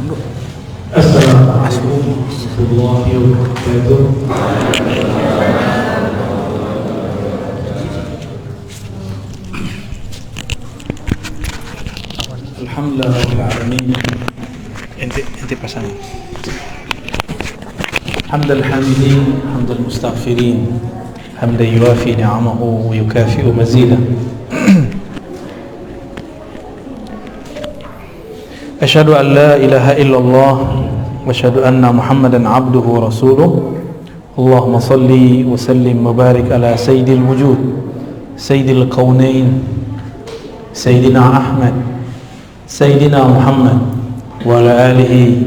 Assalamualaikum warahmatullahi wabarakatuh. Alhamdulillah rabbil alamin. Ente pasang. Hamdal hamidin, hamdal mustaghfirin, hamdan yuwafi ni'amahu wa yukafi'u mazidah. Asyhadu an la ilaha illallah wa asyhadu anna Muhammadan abduhu wa rasuluh. Allahumma salli wa sallim wa barik ala sayyidil wujud, sayyidil kaunain, sayyidina Ahmad, sayyidina Muhammad wa ala alihi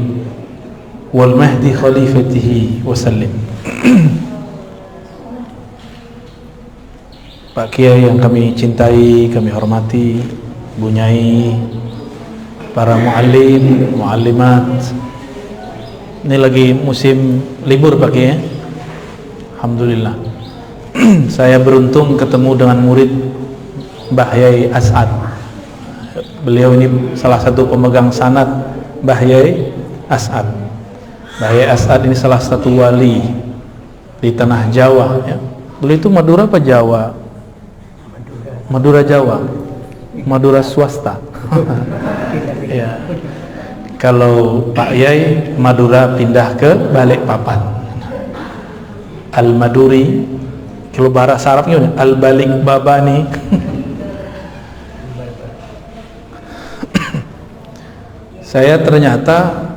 wal mahdi khalifatihi wa sallim. Pak Kiai yang kami cintai, kami hormati, Bu Nyai, para muallim, muallimat. Ini lagi musim libur Pak Kiai ya? Alhamdulillah. Saya beruntung ketemu dengan murid Mbah Yai As'ad. Beliau ini salah satu pemegang sanad Mbah Yai As'ad. Mbah Yai As'ad ini salah satu wali di tanah Jawa ya. Beliau itu Madura apa Jawa? Madura Jawa. Madura swasta. Ya. Kalau Pak Yai Madura pindah ke Balikpapan. Al-Maduri. Kalau bahasa Arabnya Al-Balikbabani. Saya ternyata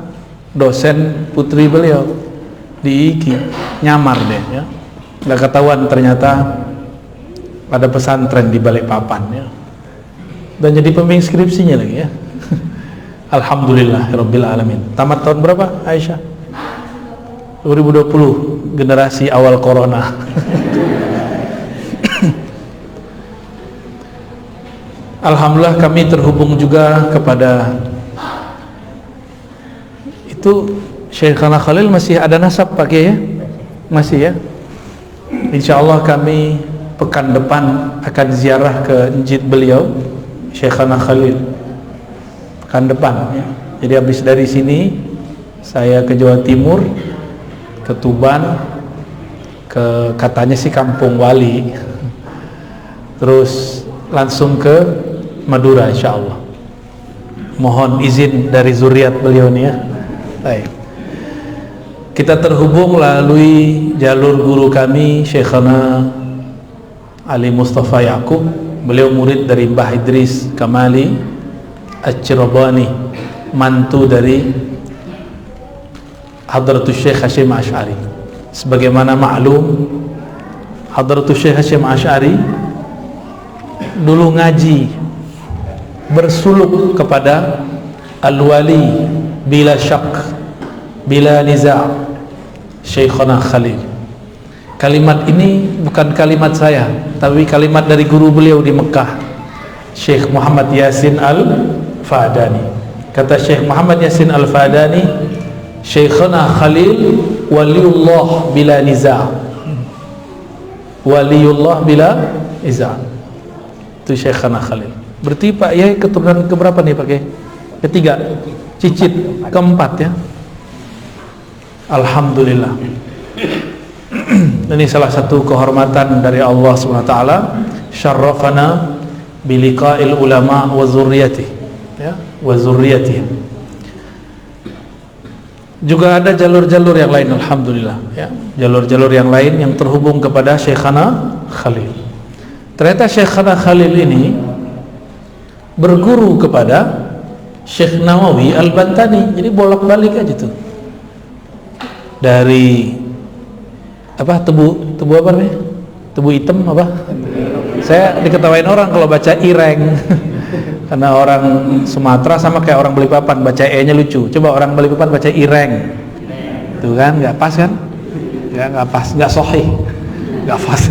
dosen putri beliau di IKI, nyamar deh ya. Nggak ketahuan ternyata ada pesantren di Balikpapan ya. Dan jadi pembimbing skripsinya lagi ya. Alhamdulillah rabbil alamin. Tamat tahun berapa Aisyah? 2020, generasi awal corona. Alhamdulillah kami terhubung juga kepada itu Syekhana Khalil. Masih ada nasab pakai ya? Masih ya? Insyaallah kami pekan depan akan ziarah ke masjid beliau Syekhana Khalil pekan depan ya. Jadi habis dari sini saya ke Jawa Timur, ke Tuban, ke katanya sih Kampung Wali, terus langsung ke Madura insyaallah. Mohon izin dari zuriat beliau nih ya. Baik. Kita terhubung melalui jalur guru kami Syekhana Ali Mustafa Yaqub. Beliau murid dari Mbah Idris Kamali Al-Cirabani, mantu dari Hadratus Syekh Hasyim Asy'ari. Sebagaimana maklum, Hadratus Syekh Hasyim Asy'ari dulu ngaji bersuluk kepada Al-Wali bila syak, bila niza' Syekhana Khalil. Kalimat ini bukan kalimat saya, tapi kalimat dari guru beliau di Mekah, Syekh Muhammad Yasin Al-Fadani. Kata Syekh Muhammad Yasin Al-Fadani, Syekhana Khalil waliullah bila niza'. Waliullah bila niza'. Itu Syekhana Khalil. Berarti Pak Yai keturunan keberapa nih Pak Yai? Ketiga, cicit keempat ya. Alhamdulillah. Ini salah satu kehormatan dari Allah SWT. Syarrafana biliqa'il ulama wa zurriyati ya, wa zurriyati. Juga ada jalur-jalur yang lain alhamdulillah ya. Jalur-jalur yang lain yang terhubung kepada Syekhana Khalil. Ternyata Syekhana Khalil ini berguru kepada Syekh Nawawi Al-Bantani. Jadi bolak-balik aja tuh. Dari apa tebu apa nih? Tebu hitam apa? Saya diketawain orang kalau baca ireng. Karena orang Sumatera sama kayak orang Balikpapan baca e-nya lucu. Coba orang Balikpapan baca ireng. Tuh kan nggak pas kan? Ya nggak pas, nggak sahih. Nggak pas.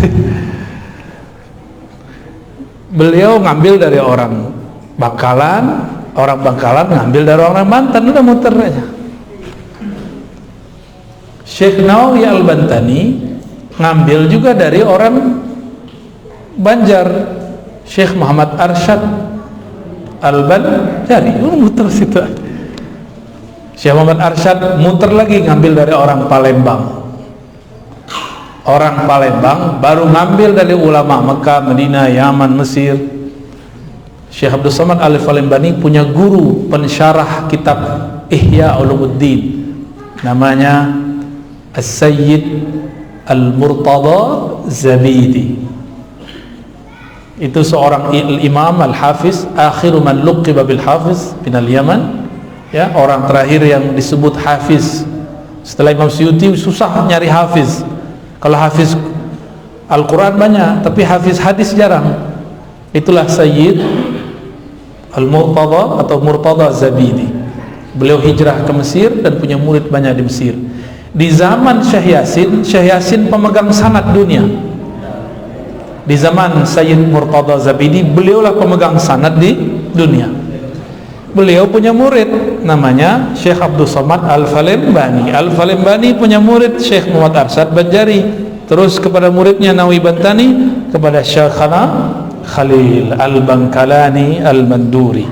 Beliau ngambil dari orang Bangkalan ngambil dari orang Banten, udah muter aja. Syekh Nawawi Al-Bantani ngambil juga dari orang Banjar, Syekh Muhammad Arsyad Al-Banjari, muter situ. Syekh Muhammad Arsyad muter lagi ngambil dari orang Palembang. Orang Palembang baru ngambil dari ulama Mekah, Madinah, Yaman, Mesir. Syekh Abdul Somad Al-Falembani punya guru pensyarah kitab Ihya Ulumuddin, namanya As-Sayyid Al-Murtada Zabidi. Itu seorang imam al-hafiz, akhiru man luqiba bil hafiz min al-Yaman, ya, orang terakhir yang disebut hafiz. Setelah Imam Suyuti susah nyari hafiz. Kalau hafiz Al-Quran banyak, tapi hafiz hadis jarang. Itulah Sayyid Al-Murtada atau Murtada Zabidi. Beliau hijrah ke Mesir dan punya murid banyak di Mesir. Di zaman Syekh Yasin pemegang sanad dunia. Di zaman Sayyid Murtada Zabidi, beliaulah pemegang sanad di dunia. Beliau punya murid namanya Syekh Abdul Somad Al-Falembani. Al-Falembani punya murid Syekh Muhammad Arsyad Banjari, terus kepada muridnya Nawawi Bantani, kepada Syekhana Khalil Al-Bangkalani Al-Manduri.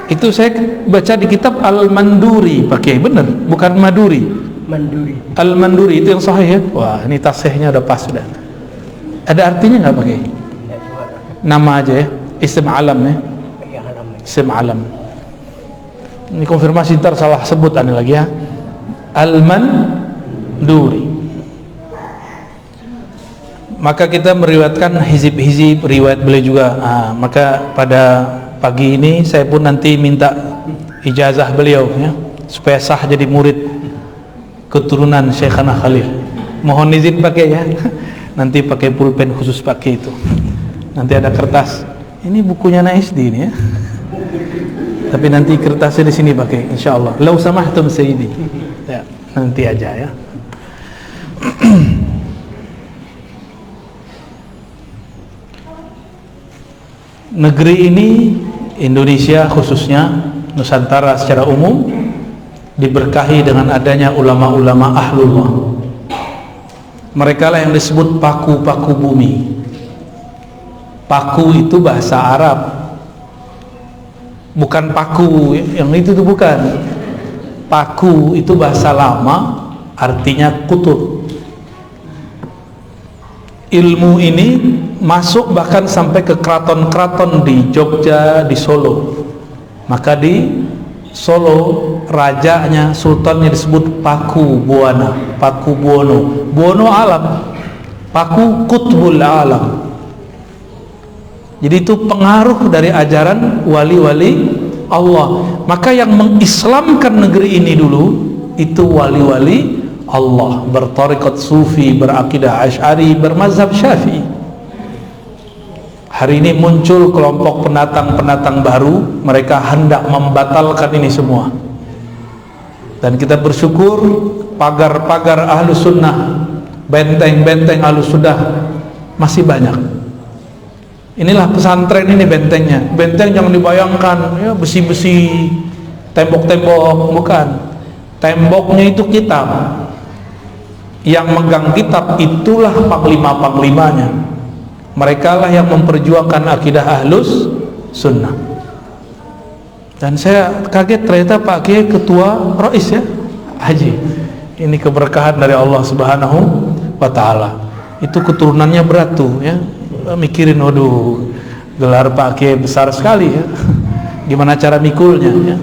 Itu saya baca di kitab Al-Manduri, pakai benar, bukan Maduri. Manduri. Al-Manduri itu yang sahih ya. Wah, ini tasihnya udah pas sudah. Ada artinya nggak pakai? Nama aja ya, isim alam ya. Isim alam. Ini konfirmasi, ntar salah sebut ane lagi ya. Al-Manduri. Maka kita meriwayatkan hizib-hizib riwayat beliau juga. Maka pada pagi ini saya pun nanti minta ijazah beliau ya, supaya sah jadi murid keturunan Syekhana Khalil. Mohon izin pakai ya. Nanti pakai pulpen khusus pakai itu. Nanti ada kertas. Ini bukunya SD ini ya. Tapi nanti kertasnya di sini pakai, insyaallah. Lau samahtum sayyidi. Ya, nanti aja ya. Negeri ini, Indonesia khususnya, Nusantara secara umum, diberkahi dengan adanya ulama-ulama ahlullah. Mereka lah yang disebut paku-paku bumi. Paku itu bahasa Arab, bukan paku yang itu tuh, bukan. Paku itu bahasa lama, artinya kutub. Ilmu ini masuk bahkan sampai ke keraton-keraton di Jogja, di Solo. Maka di Solo rajanya, sultannya disebut Paku Buwana, Paku Buwono. Buwono alam, Paku Kutbul alam. Jadi itu pengaruh dari ajaran wali-wali Allah. Maka yang mengislamkan negeri ini dulu itu wali-wali Allah, bertarikat sufi, berakidah Asy'ari, bermazhab Syafi'i. Hari ini muncul kelompok pendatang-pendatang baru, mereka hendak membatalkan ini semua. Dan kita bersyukur pagar-pagar ahlu sunnah, benteng-benteng ahlu sunnah masih banyak. Inilah pesantren ini bentengnya. Benteng jangan dibayangkan ya besi-besi, tembok-tembok, bukan. Temboknya itu kitab. Yang megang kitab itulah panglima-panglimanya. Mereka lah yang memperjuangkan akidah ahlus sunnah. Dan saya kaget ternyata Pak Kiai ketua Rais ya, Haji. Ini keberkahan dari Allah Subhanahu wa Ta'ala. Itu keturunannya berat tuh ya. Mikirin, waduh, gelar Pak Kiai besar sekali ya. Gimana cara mikulnya ya.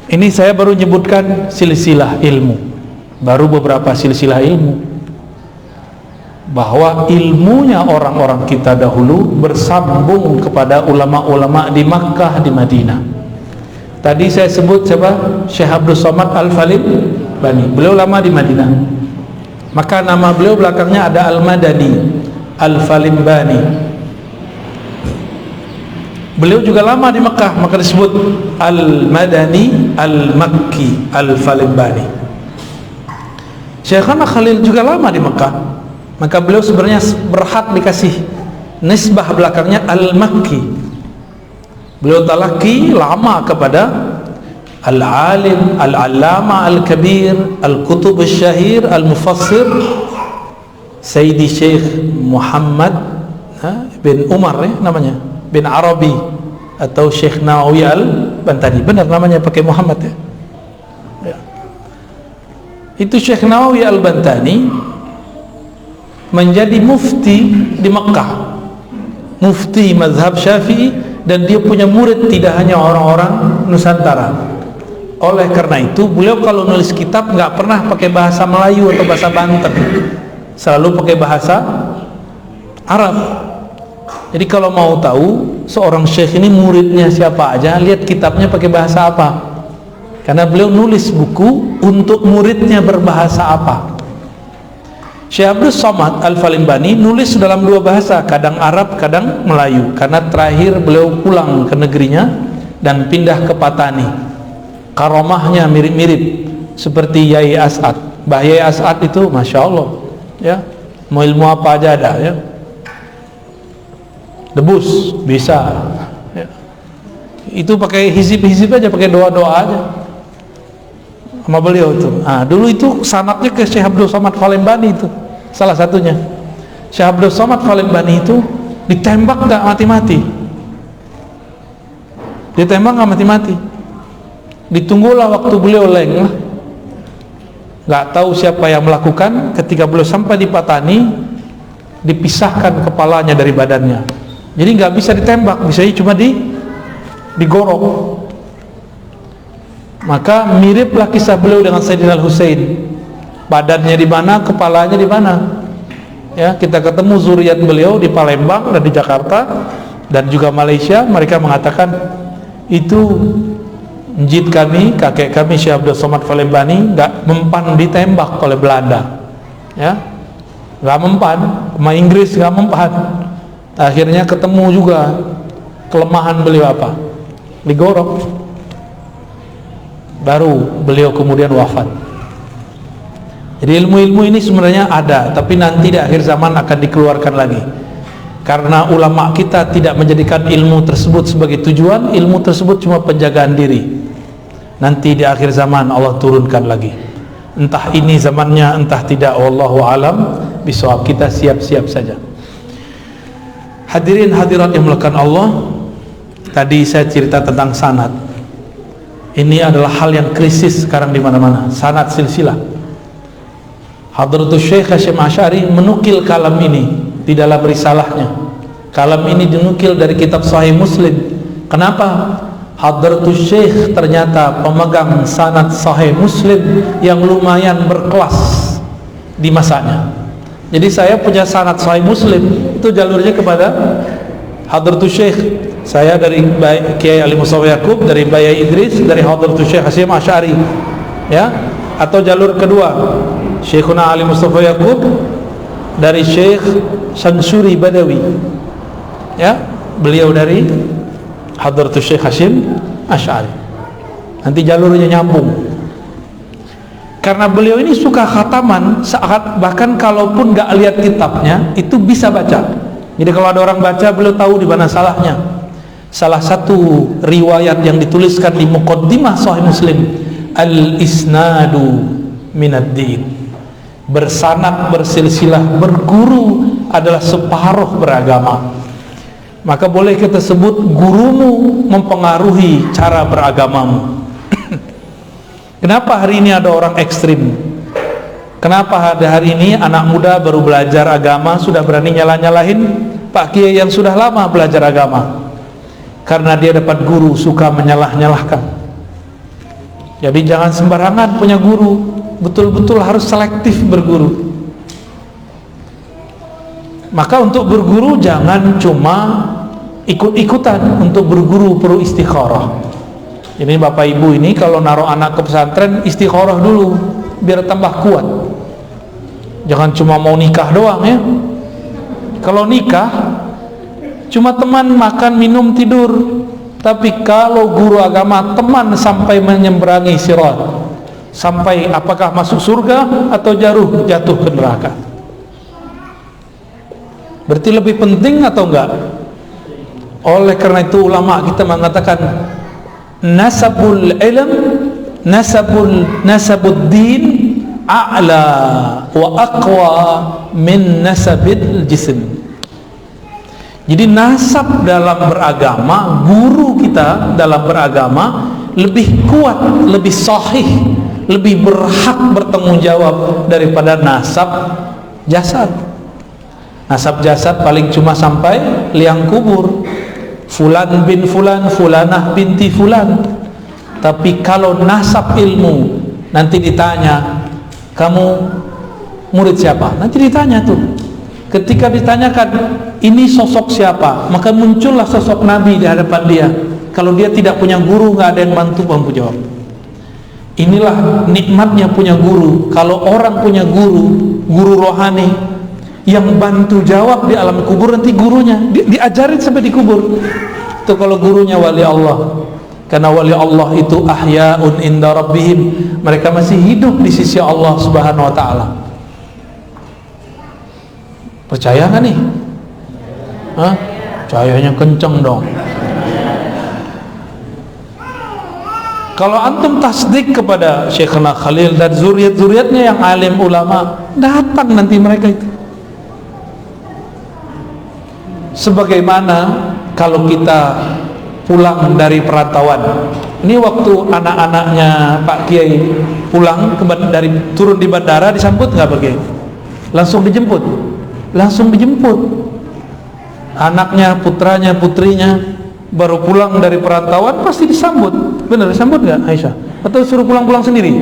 Ini saya baru menyebutkan silsilah ilmu, baru beberapa silsilah ilmu, bahwa ilmunya orang-orang kita dahulu bersambung kepada ulama-ulama di Makkah, di Madinah. Tadi saya sebut siapa? Syekh Abdul Somad Al-Falembani. Beliau lama di Madinah, maka nama beliau belakangnya ada Al-Madani, Al-Falembani. Beliau juga lama di Mekah, maka disebut Al-Madani Al-Makki Al-Falembani. Syekhana Khalil juga lama di Mekah, maka beliau sebenarnya berhak dikasih nisbah belakangnya Al-Makki. Beliau talaki lama kepada Al-Alim, Al-Allama Al-Kabir, Al-Kutub Al-Syahir, Al-Mufassir Sayyidi Syekh Muhammad bin Umar ya namanya, bin Arabi, atau Syekh Nawawi Al-Bantani. Benar namanya pakai Muhammad ya. Ya. Itu Syekh Nawawi Al-Bantani menjadi mufti di Mekah, mufti mazhab Syafi'i, dan dia punya murid tidak hanya orang-orang Nusantara. Oleh karena itu beliau kalau nulis kitab nggak pernah pakai bahasa Melayu atau bahasa Banten, selalu pakai bahasa Arab. Jadi kalau mau tahu seorang syekh ini muridnya siapa aja, lihat kitabnya pakai bahasa apa, karena beliau nulis buku untuk muridnya berbahasa apa. Syekh Abdul Somad Al-Falimbani nulis dalam dua bahasa, kadang Arab kadang Melayu, karena terakhir beliau pulang ke negerinya dan pindah ke Patani. Karomahnya mirip-mirip seperti Yai As'ad. Mbah Yai As'ad itu Masya Allah ya, mau ilmu apa aja ada ya, debus bisa ya. Itu pakai hizib-hizib aja, pakai doa-doa aja sama beliau itu. Nah, dulu itu sanadnya ke Syekh Abdul Somad Falimbani itu salah satunya. Syekh Abdul Somad Falimbani itu ditembak gak mati-mati, ditembak gak mati-mati. Ditunggulah waktu beliau lengah, gak tahu siapa yang melakukan. Ketika beliau sampai di Patani, dipisahkan kepalanya dari badannya, jadi gak bisa ditembak, bisa cuma digorok. Maka miriplah kisah beliau dengan Sayyidina Al-Husain, badannya di mana, kepalanya di mana ya. Kita ketemu zuriat beliau di Palembang dan di Jakarta dan juga Malaysia, mereka mengatakan itu njid kami, kakek kami Syekh Abdul Somad Falimbani gak mempan ditembak oleh Belanda ya, gak mempan, sama Inggris gak mempan. Akhirnya ketemu juga kelemahan beliau apa, digorok, baru beliau kemudian wafat. Jadi ilmu-ilmu ini sebenarnya ada, tapi nanti di akhir zaman akan dikeluarkan lagi, karena ulama kita tidak menjadikan ilmu tersebut sebagai tujuan. Ilmu tersebut cuma penjagaan diri. Nanti di akhir zaman Allah turunkan lagi, entah ini zamannya entah tidak, wallahu alam bisawab. Kita siap-siap saja. Hadirin hadirat yang dimuliakan Allah, tadi saya cerita tentang sanad. Ini adalah hal yang krisis sekarang di mana-mana, sanad silsilah. Hadratus Syekh Hasyim Asy'ari menukil kalam ini di dalam risalahnya. Kalam ini dinukil dari kitab Sahih Muslim. Kenapa? Hadratus Syekh ternyata pemegang sanad Sahih Muslim yang lumayan berkelas di masanya. Jadi saya punya sanad Sahih Muslim, itu jalurnya kepada Hadratus Syekh. Saya dari Kiai Ali Mustafa Yaqub, dari Bayi Idris, dari Hadratus Syekh Hasyim Asy'ari ya. Atau jalur kedua, Syekhuna Ali Mustafa Yaqub dari Syekh Syamsuri Badawi ya, beliau dari Hadratus Syekh Hasyim Asy'ari. Nanti jalurnya nyambung, karena beliau ini suka khataman, bahkan kalaupun gak lihat kitabnya itu bisa baca. Jadi kalau ada orang baca, beliau tahu di mana salahnya. Salah satu riwayat yang dituliskan di Muqaddimah Sahih Muslim, al-isnadu minad-din, bersanad, bersilsilah, berguru adalah separuh beragama. Maka boleh kita sebut gurumu mempengaruhi cara beragamamu. Kenapa hari ini ada orang ekstrim? Kenapa hari ini anak muda baru belajar agama sudah berani nyalah-nyalahin Pak Kiai yang sudah lama belajar agama? Karena dia dapat guru suka menyalah-nyalahkan. Jadi jangan sembarangan punya guru, betul-betul harus selektif berguru. Maka untuk berguru jangan cuma ikut-ikutan, untuk berguru perlu istikharah. Ini bapak ibu ini kalau naruh anak ke pesantren istikharah dulu biar tambah kuat. Jangan cuma mau nikah doang ya. Kalau nikah cuma teman makan minum tidur, tapi kalau guru agama teman sampai menyeberangi sirat, sampai apakah masuk surga atau jatuh ke neraka. Berarti lebih penting atau enggak? Oleh karena itu ulama kita mengatakan nasabul ilm, nasabud din a'la wa aqwa min nasabil jism. Jadi nasab dalam beragama, guru kita dalam beragama lebih kuat, lebih sahih, lebih berhak bertanggung jawab daripada nasab jasad. Nasab jasad paling cuma sampai liang kubur, fulan bin fulan, fulanah binti fulan. Tapi kalau nasab ilmu, nanti ditanya, kamu murid siapa? Nanti ditanya tuh. Ketika ditanyakan ini sosok siapa, maka muncullah sosok Nabi di hadapan dia. Kalau dia tidak punya guru, nggak ada yang bantu jawab. Inilah nikmatnya punya guru. Kalau orang punya guru, guru rohani yang bantu jawab di alam kubur, nanti gurunya diajarin sampai di kubur. Itu kalau gurunya wali Allah. Karena wali Allah itu ahya'un inda rabbihim, mereka masih hidup di sisi Allah Subhanahu wa taala. Percaya nggak nih? Hah? Cahayanya kenceng dong. Kalau antum tasdik kepada Syekhna Khalil dan zuriat-zuriatnya yang alim ulama, datang nanti mereka itu. Sebagaimana kalau kita pulang dari perantauan, ini waktu anak-anaknya Pak Kiai pulang turun di bandara, disambut nggak Pak Kiai? Langsung dijemput anaknya, putranya, putrinya baru pulang dari perantauan pasti disambut. Benar disambut nggak Aisyah? Atau suruh pulang-pulang sendiri?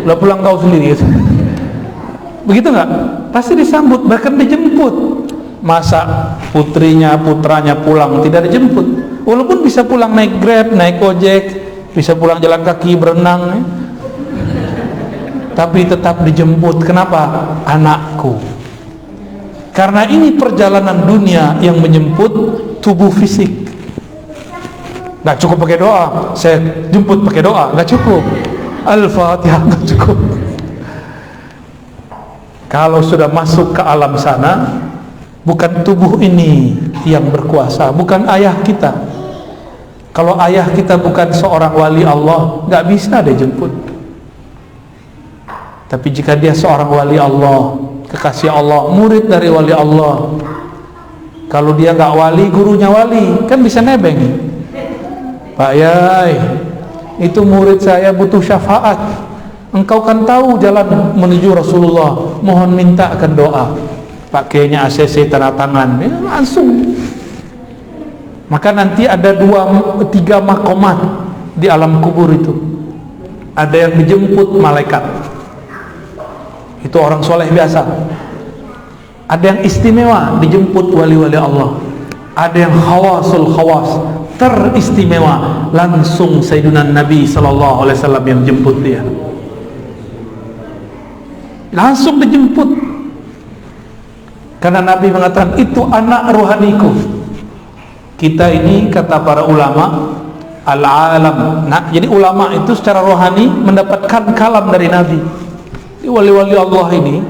Udah pulang tahu sendiri gitu. Begitu nggak? Pasti disambut, bahkan dijemput. Masa putrinya, putranya pulang tidak dijemput? Walaupun bisa pulang naik Grab, naik ojek, bisa pulang jalan kaki, berenang ya. Tapi tetap dijemput. Kenapa? Anakku. Karena ini perjalanan dunia yang menjemput tubuh fisik. Nggak cukup pakai doa, saya jemput pakai doa, nggak cukup. Al-Fatihah nggak cukup. Kalau sudah masuk ke alam sana, bukan tubuh ini yang berkuasa, bukan ayah kita. Kalau ayah kita bukan seorang wali Allah, nggak bisa dia jemput. Tapi jika dia seorang wali Allah, kekasih Allah, murid dari wali Allah, kalau dia nggak wali, gurunya wali, kan bisa nebeng. Pak Yai, itu murid saya butuh syafaat. Engkau kan tahu jalan menuju Rasulullah, mohon mintakan doa. Pak Kiainya ACC tanda tangan, ya, langsung. Maka nanti ada 2-3 makomat di alam kubur itu. Ada yang dijemput malaikat, itu orang soleh biasa. Ada yang istimewa, dijemput wali-wali Allah. Ada yang khawasul khawas, teristimewa, langsung Sayyidina Nabi SAW yang jemput dia. Langsung dijemput. Karena Nabi mengatakan itu anak rohaniku. Kita ini kata para ulama al-alam. Nah, jadi ulama itu secara rohani mendapatkan kalam dari Nabi. Wali-wali Allah ini,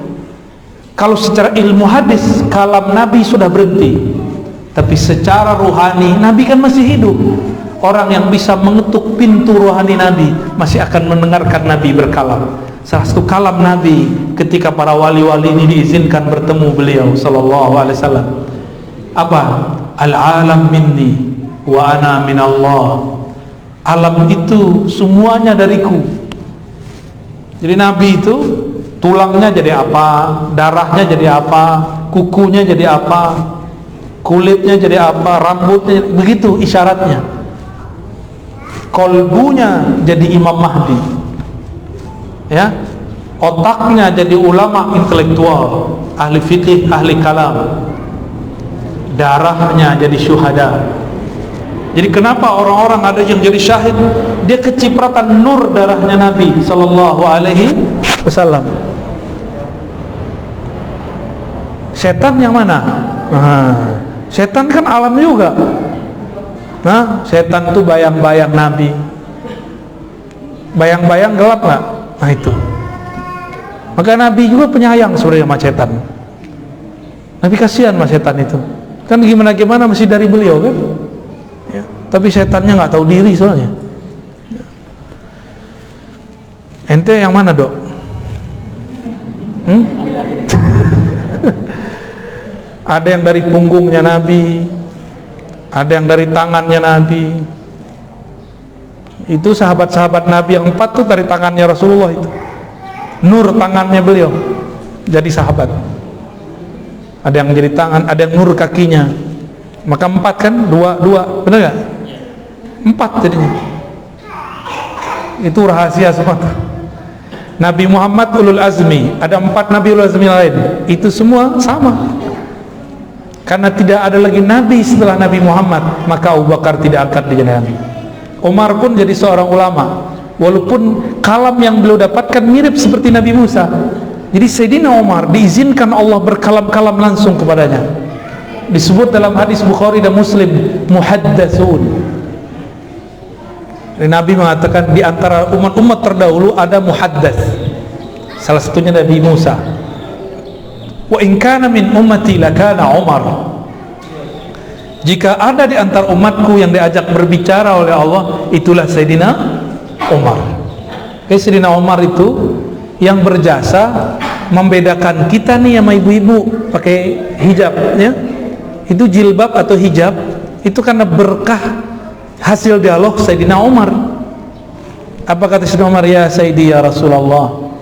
kalau secara ilmu hadis kalam Nabi sudah berhenti, tapi secara rohani Nabi kan masih hidup. Orang yang bisa mengetuk pintu rohani Nabi masih akan mendengarkan Nabi berkalam. Salah satu kalam Nabi ketika para wali-wali ini diizinkan bertemu beliau sallallahu alaihi wasallam, apa? Al-alam minni wa ana minallah. Alam itu semuanya dariku. Jadi Nabi itu tulangnya jadi apa, darahnya jadi apa, kukunya jadi apa, kulitnya jadi apa, rambutnya, begitu isyaratnya. Kolbunya jadi Imam Mahdi, ya, otaknya jadi ulama intelektual, ahli fikih, ahli kalam, darahnya jadi syuhada. Jadi kenapa orang-orang ada yang jadi syahid? Dia kecipratan nur darahnya Nabi sallallahu alaihi wasallam. Setan yang mana? Setan kan alam juga. Nah, setan itu bayang-bayang Nabi. Bayang-bayang gelap nggak? Nah itu. Maka Nabi juga penyayang sebenarnya sama setan. Nabi kasihan sama setan itu. Kan gimana-gimana masih dari beliau kan? Ya. Tapi setannya nggak tahu diri soalnya. Ente yang mana Ada yang dari punggungnya Nabi, ada yang dari tangannya Nabi. Itu sahabat-sahabat Nabi yang 4 tuh dari tangannya Rasulullah itu. Nur tangannya beliau jadi sahabat. Ada yang jadi tangan, ada yang nur kakinya. Maka 4 kan, 2, benar gak? 4 jadinya. Itu rahasia semua. Nabi Muhammad ulul azmi, ada 4 Nabi ulul azmi lain. Itu semua sama. Karena tidak ada lagi Nabi setelah Nabi Muhammad, maka Abu Bakar tidak akan jadi Nabi. Umar pun jadi seorang ulama, walaupun kalam yang beliau dapatkan mirip seperti Nabi Musa. Jadi Sayyidina Umar diizinkan Allah berkalam-kalam langsung kepadanya. Disebut dalam hadis Bukhari dan Muslim, muhaddatsun. Nabi mengatakan di antara umat-umat terdahulu ada muhaddats. Salah satunya Nabi Musa. Wa in kana min ummati lakana Umar. Jika ada di antara umatku yang diajak berbicara oleh Allah, itulah Sayyidina Umar. Sayyidina Umar itu yang berjasa membedakan kita nih sama ibu-ibu pakai hijab ya. Itu jilbab atau hijab itu karena berkah hasil dialog Sayyidina Umar. Apa kata Sayyidina Umar? Ya Sayyidi ya Rasulullah,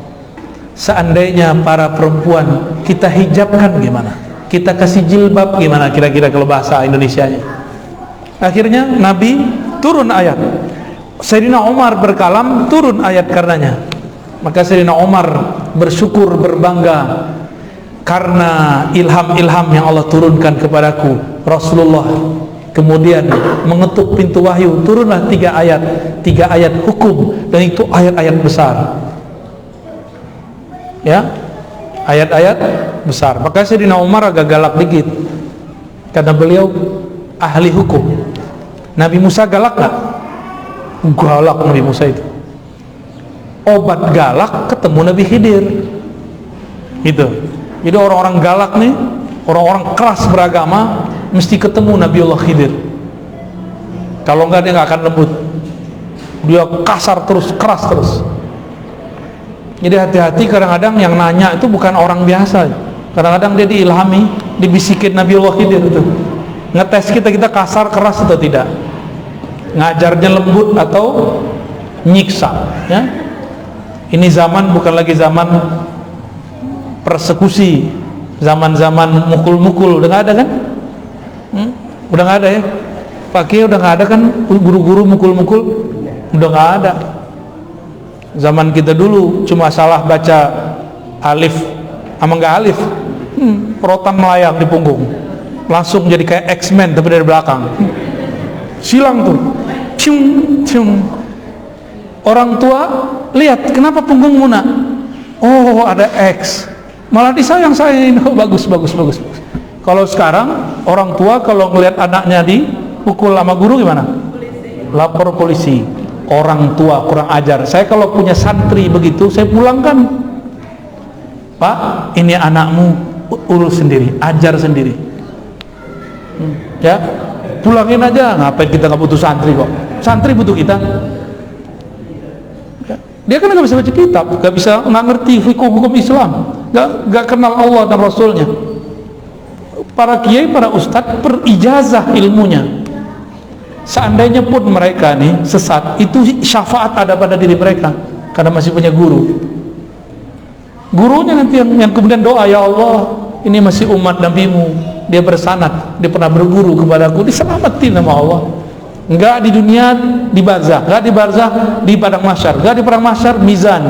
seandainya para perempuan kita hijabkan gimana? Kita kasih jilbab gimana kira-kira kalau bahasa Indonesianya? Akhirnya Nabi turun ayat. Sayyidina Umar berkalam, turun ayat karenanya. Maka Sayyidina Umar bersyukur, berbangga karena ilham-ilham yang Allah turunkan kepadaku. Rasulullah kemudian mengetuk pintu wahyu, turunlah 3 ayat hukum, dan itu ayat-ayat besar ya, ayat-ayat besar. Maka Sayyidina Umar agak galak dikit karena beliau ahli hukum. Nabi Musa galak gak? Galak Nabi Musa itu. Obat galak ketemu Nabi Khidir gitu. Jadi orang-orang galak nih, orang-orang keras beragama, mesti ketemu Nabiullah Khidir. Kalau enggak dia nggak akan lembut, dia kasar terus, keras terus. Jadi hati-hati, kadang-kadang yang nanya itu bukan orang biasa. Kadang-kadang dia diilhami, dibisikin Nabiullah Khidir itu. Ngetes kita kasar, keras atau tidak, ngajarnya lembut atau nyiksa ya. Ini zaman bukan lagi zaman persekusi, zaman-zaman mukul-mukul. Udah nggak ada kan? Udah nggak ada ya? Pak Kiai udah nggak ada kan? Guru-guru mukul-mukul udah nggak ada. Zaman kita dulu cuma salah baca alif sama nggak alif, rotan melayang di punggung, langsung jadi kayak X-Men tapi dari belakang, silang tuh, cium cium. Orang tua lihat, kenapa punggungmu nak? Oh ada X, malah disayang-sayangin. Oh, bagus. Kalau sekarang orang tua kalau ngelihat anaknya dipukul sama guru gimana? Lapor polisi. Orang tua kurang ajar. Saya kalau punya santri begitu, saya pulangkan. Pak, ini anakmu, urus sendiri, ajar sendiri. Ya, pulangin aja. Ngapain kita nggak butuh santri kok? Santri butuh kita. Dia kan nggak bisa baca kitab, nggak ngerti hukum Islam, nggak kenal Allah dan Rasulnya. Para kiai, para ustadz berijazah ilmunya. Seandainya pun mereka nih sesat, itu syafaat ada pada diri mereka karena masih punya guru. Gurunya nanti yang kemudian doa, ya Allah, ini masih umat Nabimu, dia bersanad, dia pernah berguru kepadaku, diselamatin sama Allah. Enggak di dunia, di barzah, enggak di barzah, di padang mahsyar, enggak di padang mahsyar, mizan,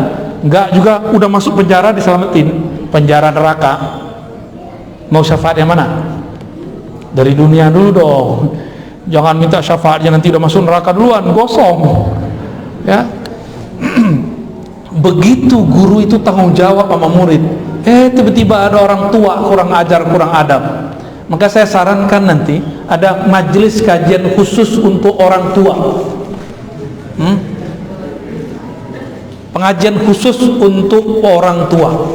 enggak juga udah masuk penjara diselamatin, penjara neraka. Mau syafaat yang mana? Dari dunia dulu dong. Jangan minta syafaatnya nanti udah masuk neraka duluan, gosong. Ya. Begitu guru itu tanggung jawab sama murid. Tiba-tiba ada orang tua kurang ajar, kurang adab. Maka saya sarankan nanti ada majelis kajian khusus untuk orang tua. Pengajian khusus untuk orang tua.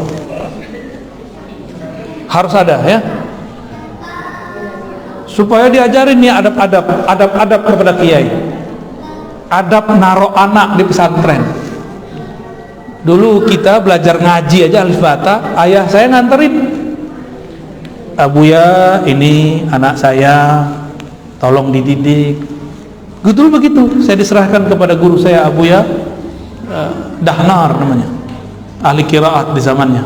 Harus ada ya. Supaya diajarin nih adab-adab kepada kiai. Adab naruh anak di pesantren. Dulu kita belajar ngaji aja alif bata, ayah saya nganterin. Abuya, ini anak saya, tolong dididik. Betul begitu. Saya diserahkan kepada guru saya, Abuya Dahnar namanya, ahli qiraat di zamannya.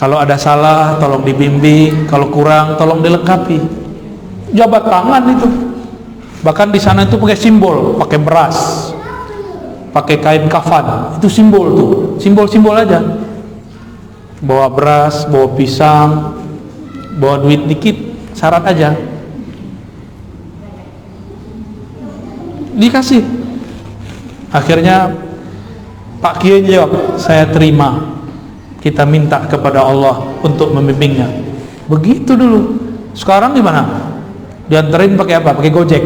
Kalau ada salah tolong dibimbing, kalau kurang tolong dilengkapi. Jabat tangan itu. Bahkan di sana itu pakai simbol, pakai beras, pakai kain kafan. Itu simbol tuh, simbol-simbol aja. Bawa beras, bawa pisang, bawa duit dikit, syarat aja. Dikasih. Akhirnya Pak Kiai jawab, saya terima. Kita minta kepada Allah untuk membimbingnya. Begitu dulu. Sekarang gimana? Dianterin pakai apa? Pakai Gojek.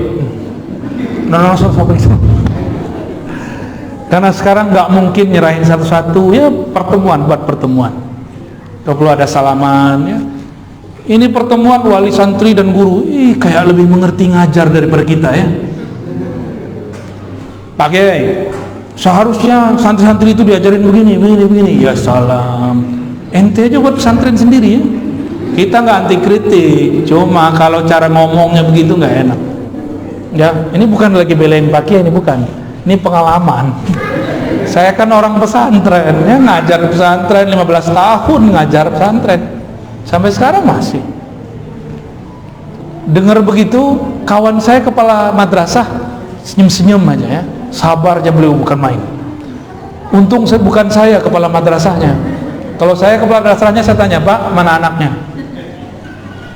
Karena sekarang nggak mungkin nyerahin satu-satu, ya pertemuan buat pertemuan. Kalau ada salaman, ya. Ini pertemuan wali santri dan guru, kayak lebih mengerti ngajar daripada kita ya. Pak Kiai, seharusnya santri-santri itu diajarin begini. Ya salam. Ente aja buat pesantren sendiri ya. Kita nggak anti kritik, cuma kalau cara ngomongnya begitu nggak enak. Ya, ini bukan lagi belain Pak Kiai, ini bukan. Ini pengalaman. Saya kan orang pesantren, ya ngajar pesantren 15 tahun ngajar pesantren. Sampai sekarang masih. Dengar begitu, kawan saya kepala madrasah senyum-senyum aja ya. Sabarnya beliau bukan main. Untung bukan saya kepala madrasahnya. Kalau saya kepala madrasahnya, saya tanya, Pak, mana anaknya?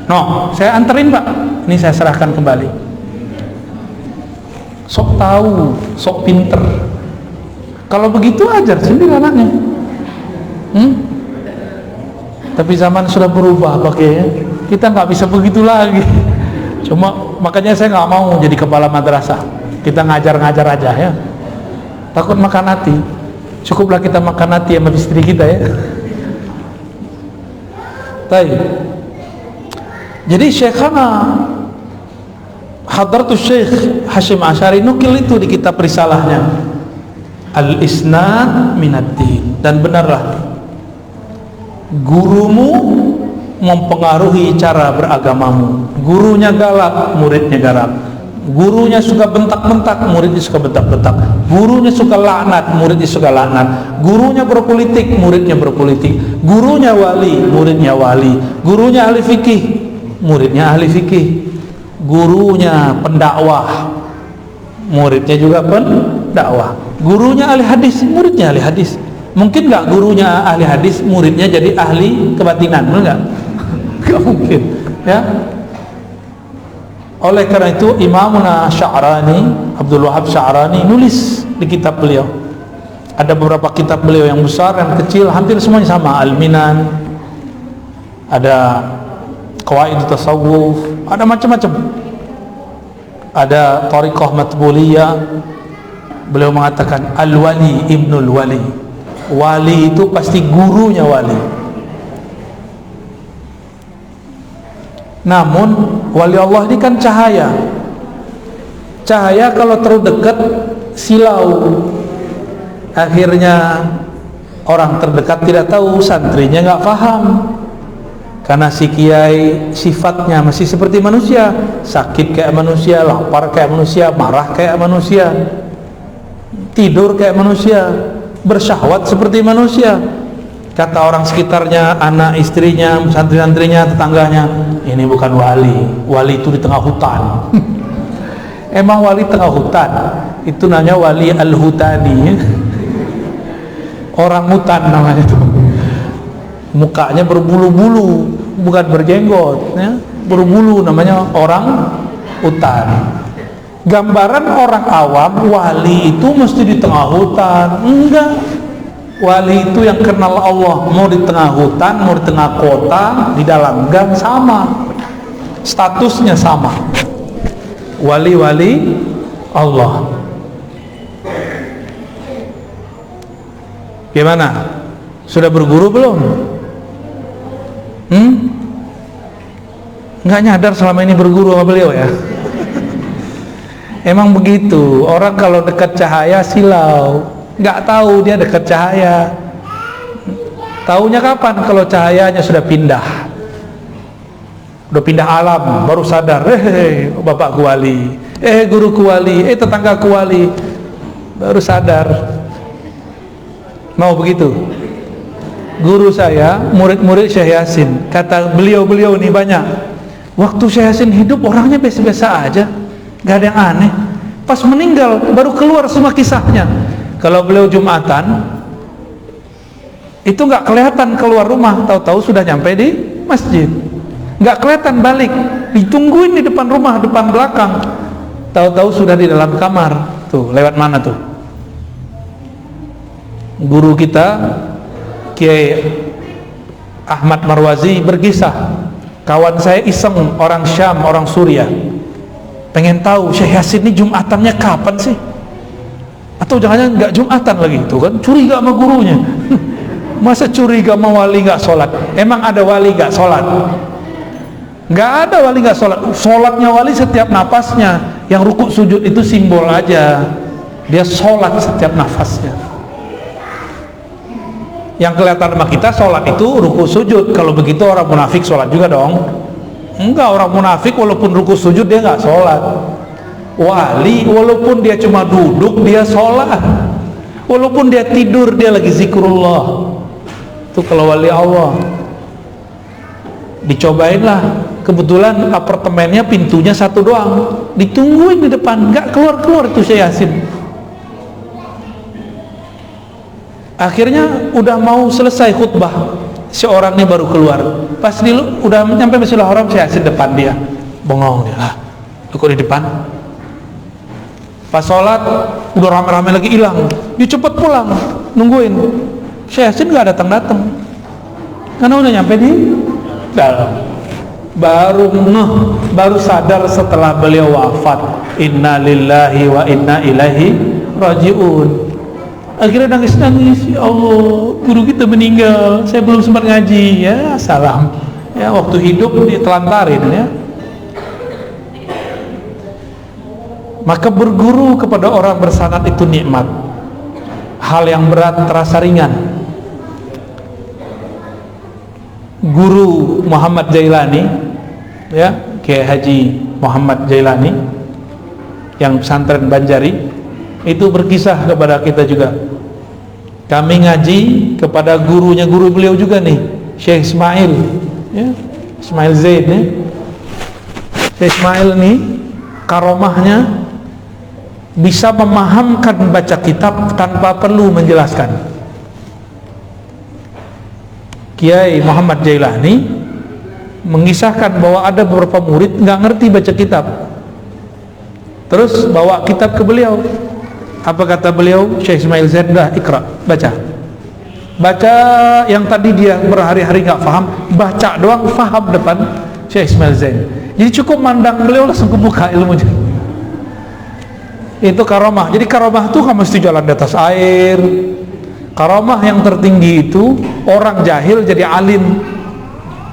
No, saya anterin Pak. Ini saya serahkan kembali. Sok tahu, sok pinter. Kalau begitu ajar sendiri anaknya. Tapi zaman sudah berubah pakai. Kita nggak bisa begitu lagi. Cuma makanya saya nggak mau jadi kepala madrasah. Kita ngajar-ngajar aja ya. Takut makan hati. Cukuplah kita makan hati sama istri kita ya. Baik. Jadi Syekhana Hadratus Syekh Hashim Asy'ari nukil itu di kitab risalahnya Al-Isnad Minad-Din. Dan benarlah gurumu mempengaruhi cara beragamamu. Gurunya galak, muridnya galak. Gurunya suka bentak-bentak, muridnya suka bentak-bentak. Gurunya suka laknat, muridnya suka laknat. Gurunya berpolitik, muridnya berpolitik. Gurunya wali, muridnya wali. Gurunya ahli fikih, muridnya ahli fikih. Gurunya pendakwah, muridnya juga pendakwah. Gurunya ahli hadis, muridnya ahli hadis. Mungkin nggak gurunya ahli hadis, muridnya jadi ahli kebatinan? Benar nggak? Nggak mungkin ya. Oleh karena itu Imamuna Sya'rani, Abdul Wahab Sya'rani nulis di kitab beliau. Ada beberapa kitab beliau yang besar dan kecil, hampir semuanya sama. Al-Minan, ada Qawaid Tasawuf, ada macam-macam. Ada Thariqah Matbuliyah. Beliau mengatakan Al-Wali Ibnul Wali. Wali itu pasti gurunya wali. Namun wali Allah ini kan cahaya. Cahaya kalau terlalu dekat silau. Akhirnya orang terdekat tidak tahu, santrinya nggak paham. Karena si kiai sifatnya masih seperti manusia, sakit kayak manusia, lapar kayak manusia, marah kayak manusia, tidur kayak manusia, bersyahwat seperti manusia. Kata orang sekitarnya, anak istrinya, santri-santrinya, tetangganya, ini bukan wali. Wali itu di tengah hutan. Emang wali tengah hutan? Itu namanya wali al-hutani. Orang hutan namanya itu. Mukanya berbulu-bulu, bukan berjenggot ya. Berbulu namanya orang hutan. Gambaran orang awam, wali itu mesti di tengah hutan. Enggak. Wali itu yang kenal Allah, mau di tengah hutan, mau di tengah kota, di dalam gang, sama statusnya, sama. Wali-wali Allah. Gimana? Sudah berguru belum? Nggak nyadar selama ini berguru sama beliau ya. Emang begitu, orang kalau dekat cahaya silau, nggak tahu dia dekat cahaya. Taunya kapan? Kalau cahayanya sudah pindah. udah pindah alam baru sadar, bapakku wali, guruku wali, tetanggaku wali, baru sadar. Mau begitu? Guru saya, murid-murid Syekh Yasin, kata beliau nih banyak, waktu Syekh Yasin hidup orangnya biasa-biasa aja, gak ada yang aneh. Pas meninggal baru keluar semua kisahnya. Kalau beliau Jumatan itu gak kelihatan keluar rumah, tahu-tahu sudah nyampe di masjid, gak kelihatan balik, ditungguin di depan rumah, depan belakang, tahu-tahu sudah di dalam kamar. Tuh lewat mana tuh? Guru kita Kiai Ahmad Marwazi berkisah, kawan saya iseng, orang Syam, orang Suriah, pengen tahu Syekh Yasin ini Jumatannya kapan sih, atau jangan-jangan nggak Jumatan lagi. Tuh kan curiga sama gurunya. Masa curiga sama wali nggak sholat? Emang ada wali nggak sholat? Nggak ada wali nggak sholat. Sholatnya wali setiap napasnya. Yang ruku sujud itu simbol aja, dia sholat setiap nafasnya. Yang kelihatan sama kita sholat itu ruku sujud. Kalau begitu orang munafik sholat juga dong? Enggak, orang munafik walaupun ruku sujud dia nggak sholat. Wali walaupun dia cuma duduk dia sholat, walaupun dia tidur dia lagi zikrullah. Itu kalau wali Allah. Dicobain lah, kebetulan apartemennya pintunya satu doang, ditungguin di depan, nggak keluar itu Syekh Yasin. Akhirnya udah mau selesai khutbah, seorang ini baru keluar. Pas dulu udah nyampe Masjidil Haram, Syekh Yasin depan dia, bengong dia, lah lu kok di depan? Pas sholat udah rame-rame lagi hilang, dia cepet pulang, nungguin Syekh Yasin nggak datang-datang, karena udah nyampe di dalam. Baru sadar setelah beliau wafat, inna lillahi wa inna ilaihi rajiun. Akhirnya nangis-nangis, ya Allah, guru kita meninggal, saya belum sempat ngaji. Ya salam, ya waktu hidup ditelantarin ya. Maka berguru kepada orang bersanad itu nikmat. Hal yang berat terasa ringan. Guru Muhammad Jailani, ya, Kiai Haji Muhammad Jailani yang pesantren Banjari, itu berkisah kepada kita juga. Kami ngaji kepada gurunya, guru beliau juga nih, Syekh Ismail, ya, Ismail Zaid nih. Syekh Ismail nih karomahnya bisa memahamkan baca kitab tanpa perlu menjelaskan. Kiai Muhammad Jailani mengisahkan bahwa ada beberapa murid nggak ngerti baca kitab, terus bawa kitab ke beliau. Apa kata beliau? Syekh Ismail Zaid, dah ikra, baca yang tadi dia berhari-hari nggak paham, baca doang paham depan Syekh Ismail Zaid. Jadi cukup mandang beliau langsung kebuka ilmunya. Itu karomah. Jadi karomah itu kamu mesti jalan di atas air. Karomah yang tertinggi itu orang jahil jadi alim,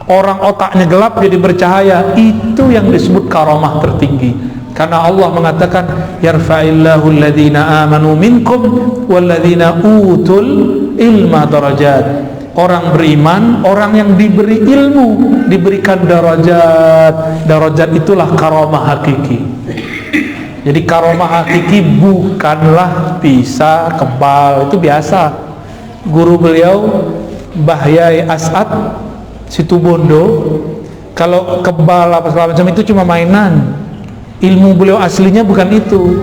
orang otaknya gelap jadi bercahaya. Itu yang disebut karomah tertinggi. Karena Allah mengatakan yarfa'illahu alladhina amanu minkum walladhina utul ilma darajat. Orang beriman, orang yang diberi ilmu diberikan darajat. Darajat itulah karomah hakiki. Jadi karomah hakiki bukanlah bisa kebal, itu biasa. Guru beliau Mbah Yai As'ad Situbondo, kalau kebal apa segala macam itu cuma mainan. Ilmu beliau aslinya bukan itu.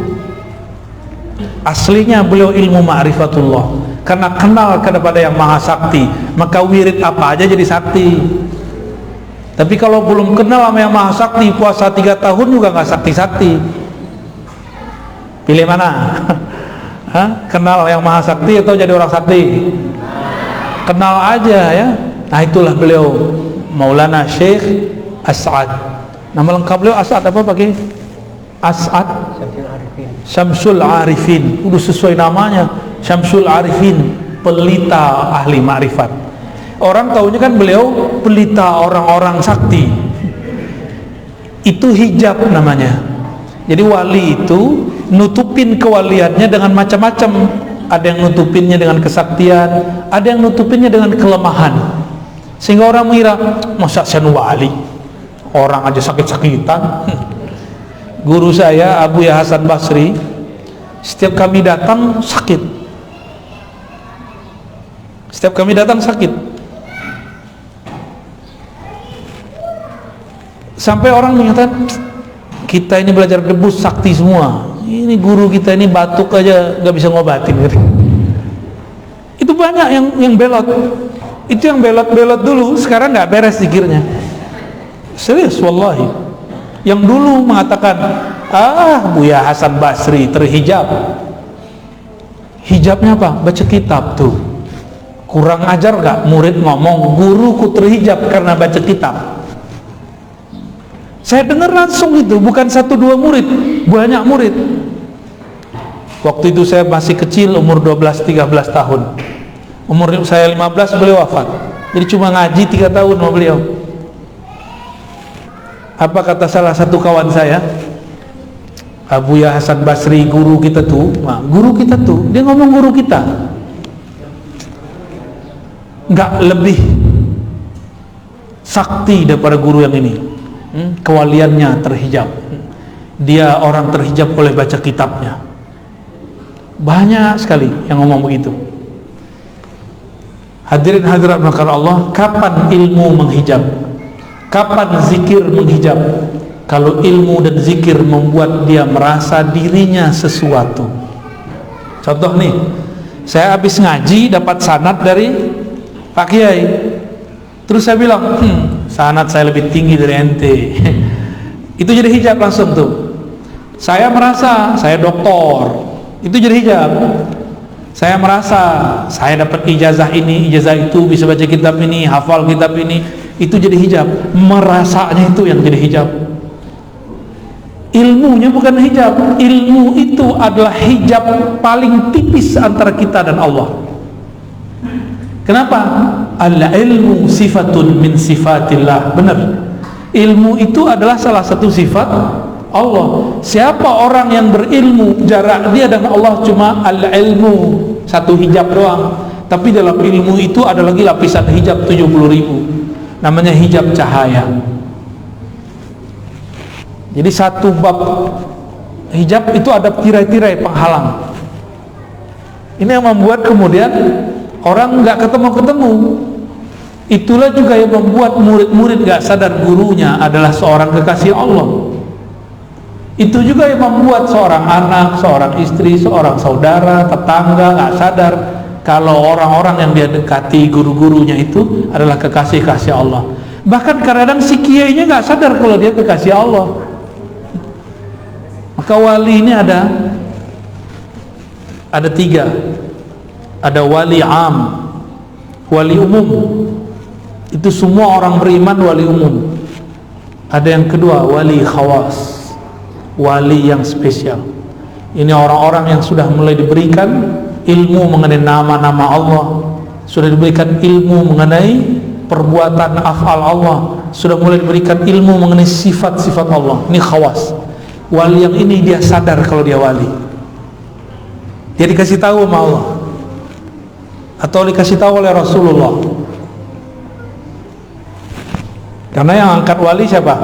Aslinya beliau ilmu ma'rifatullah. Karena kenal kepada yang maha sakti, maka wirid apa aja jadi sakti. Tapi kalau belum kenal sama yang maha sakti, puasa 3 tahun juga nggak sakti-sakti. Pilih mana? Hah? Kenal yang maha sakti atau jadi orang sakti? Kenal aja ya. Nah itulah beliau Maulana Syekh As'ad. Nama lengkap beliau As'ad apa pakai? As'ad Syamsul Arifin. Udah sesuai namanya, Syamsul Arifin, pelita ahli ma'rifat. Orang taunya kan beliau pelita orang-orang sakti. Itu hijab namanya. Jadi wali itu nutupin kewaliannya dengan macam-macam. Ada yang nutupinnya dengan kesaktian, ada yang nutupinnya dengan kelemahan. Sehingga orang mengira, masa saya wali? orang aja sakit-sakitan. Guru saya Abu Ya Hasan Basri, setiap kami datang sakit. Setiap kami datang sakit. Sampai orang menyatakan, kita ini belajar debus sakti semua. Ini guru kita ini batuk aja gak bisa ngobatin. Itu banyak yang belot. Itu yang belot-belot dulu, sekarang gak beres zikirnya. Serius, wallahi. Yang dulu mengatakan, Buya Hasan Basri terhijab. Hijabnya apa? Baca kitab tuh. Kurang ajar gak murid ngomong, guruku terhijab karena baca kitab. Saya dengar langsung itu, bukan 1-2 murid, banyak murid. Waktu itu saya masih kecil, umur 12-13 tahun. Umur saya 15, beliau wafat. Jadi cuma ngaji 3 tahun sama beliau. Apa kata salah satu kawan saya, Abu Ya Hasan Basri, guru kita tuh, dia ngomong guru kita nggak lebih sakti daripada guru yang ini. Kewaliannya terhijab, dia orang terhijab oleh baca kitabnya. Banyak sekali yang ngomong begitu. Hadirin hadirat maka Allah, kapan ilmu menghijab? Kapan zikir menghijab? Kalau ilmu dan zikir membuat dia merasa dirinya sesuatu. Contoh nih, saya habis ngaji dapat sanad dari Pak Kiai. Terus saya bilang, sanad saya lebih tinggi dari ente. Itu jadi hijab langsung tuh. Saya merasa saya doktor. Itu jadi hijab. Saya merasa saya dapat ijazah ini, ijazah itu, bisa baca kitab ini, hafal kitab ini. Itu jadi hijab. Merasanya itu yang jadi hijab. Ilmunya bukan hijab. Ilmu itu adalah hijab paling tipis antara kita dan Allah. Kenapa? Al-ilmu sifatun min sifatillah. Benar. Ilmu itu adalah salah satu sifat Allah. Siapa orang yang berilmu, jarak dia dan Allah cuma al-ilmu, satu hijab doang. Tapi dalam ilmu itu ada lagi lapisan hijab 70.000. Namanya hijab cahaya. Jadi satu bab hijab itu ada tirai-tirai penghalang. Ini yang membuat kemudian orang nggak ketemu-ketemu. Itulah juga yang membuat murid-murid nggak sadar gurunya adalah seorang kekasih Allah. Itu juga yang membuat seorang anak, seorang istri, seorang saudara, tetangga nggak sadar kalau orang-orang yang dia dekati, guru-gurunya itu adalah kekasih-kasih Allah. Bahkan kadang-kadang si kiainya nggak sadar kalau dia kekasih Allah. Maka wali ini ada 3. Ada wali am, wali umum. Itu semua orang beriman wali umum. Ada yang kedua, wali khawas, wali yang spesial. Ini orang-orang yang sudah mulai diberikan ilmu mengenai nama-nama Allah, sudah diberikan ilmu mengenai perbuatan af'al Allah, sudah mulai diberikan ilmu mengenai sifat-sifat Allah. Ini khawas. Wali yang ini dia sadar kalau dia wali. Dia dikasih tahu sama Allah atau dikasih tahu oleh Rasulullah. Karena yang angkat wali siapa?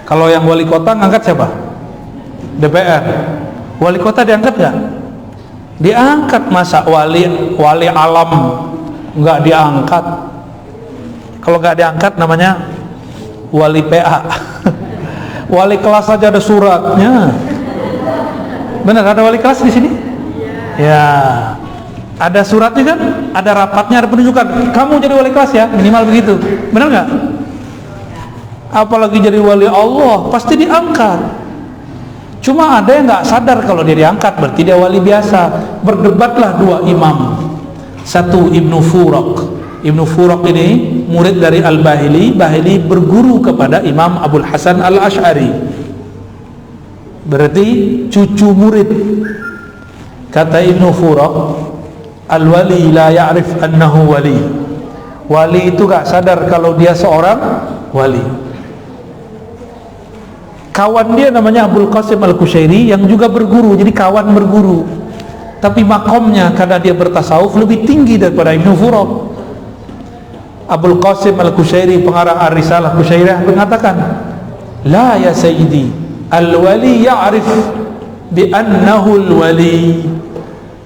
Kalau yang wali kota ngangkat siapa? DPR. Wali kota diangkat nggak? Diangkat. Masa wali alam nggak diangkat? Kalau nggak diangkat namanya wali PA. Wali kelas saja ada suratnya. Benar, ada wali kelas di sini? Ya, ada suratnya kan? Ada rapatnya, ada penunjukan. Kamu jadi wali kelas ya, minimal begitu. Benar nggak? Apalagi jadi wali Allah, pasti diangkat. Cuma ada yang nggak sadar kalau dia diangkat, berarti dia wali biasa. Berdebatlah 2 imam. Satu Ibnu Furak. Ibnu Furak ini murid dari Al-Bahili. Bahili berguru kepada Imam Abul Hasan Al-Ash'ari, berarti cucu murid. Kata Ibnu Furak, al-wali la ya'rif annahu wali. Wali itu gak sadar kalau dia seorang wali. Kawan dia namanya Abul Qasim Al-Kushairi yang juga berguru, jadi kawan berguru. Tapi makomnya karena dia bertasawuf lebih tinggi daripada Ibnu Furak. Abul Qasim Al-Kushairi, pengarang Ar-Risalah Kusyairiyah, mengatakan, la ya sayyidi, al-wali ya'rif bi annahu al-wali.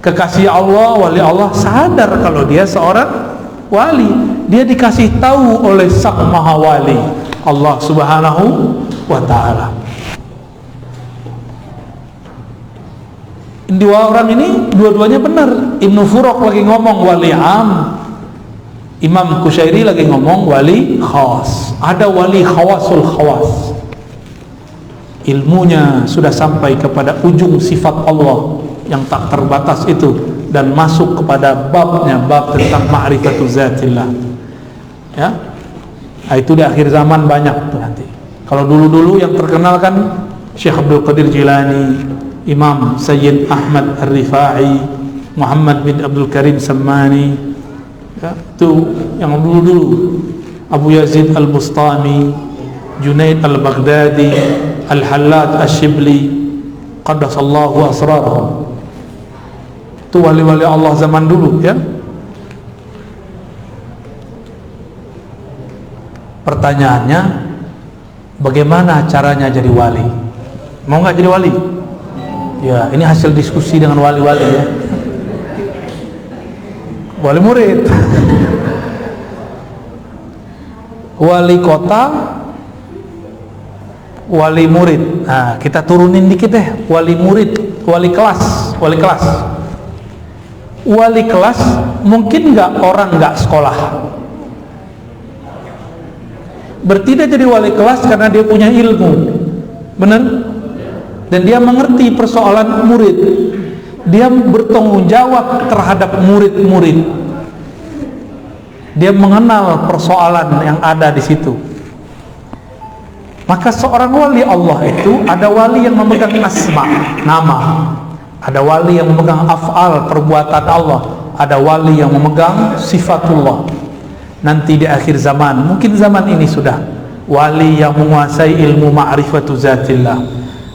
Kekasih Allah, wali Allah sadar kalau dia seorang wali. Dia dikasih tahu oleh Sang Maha Wali, Allah Subhanahu wa ta'ala. Dua orang ini dua-duanya benar. Ibnu Furuq lagi ngomong wali am, Imam Kusyairi lagi ngomong wali khas. Ada wali khawasul khawas, ilmunya sudah sampai kepada ujung sifat Allah yang tak terbatas itu, dan masuk kepada babnya, bab tentang ma'rifatu zatillah. Ya, nah, itu di akhir zaman banyak tuh nanti. Kalau dulu-dulu yang terkenal kan Syekh Abdul Qadir Jilani, Imam Sayyid Ahmad Ar-Rifai, Muhammad bin Abdul Karim Sammani, ya, itu yang dulu-dulu. Abu Yazid Al-Bustami, Junaid Al-Baghdadi, Al-Hallaj Ash-Shibli, qaddasallahu asrarahum. Itu wali-wali Allah zaman dulu, ya. Pertanyaannya, bagaimana caranya jadi wali? Mau nggak jadi wali? Ya, ini hasil diskusi dengan wali-wali, ya. Wali murid, wali kota, wali murid. Nah, kita turunin dikit deh. Wali murid, wali kelas, wali kelas. Wali kelas mungkin nggak orang nggak sekolah. Berarti dia jadi wali kelas karena dia punya ilmu, benar? Dan dia mengerti persoalan murid. Dia bertanggung jawab terhadap murid-murid. Dia mengenal persoalan yang ada di situ. Maka seorang wali Allah itu, ada wali yang memegang asma, nama. Ada wali yang memegang af'al, perbuatan Allah. Ada wali yang memegang sifatullah. Nanti di akhir zaman, mungkin zaman ini sudah, wali yang menguasai ilmu ma'rifatu zatillah.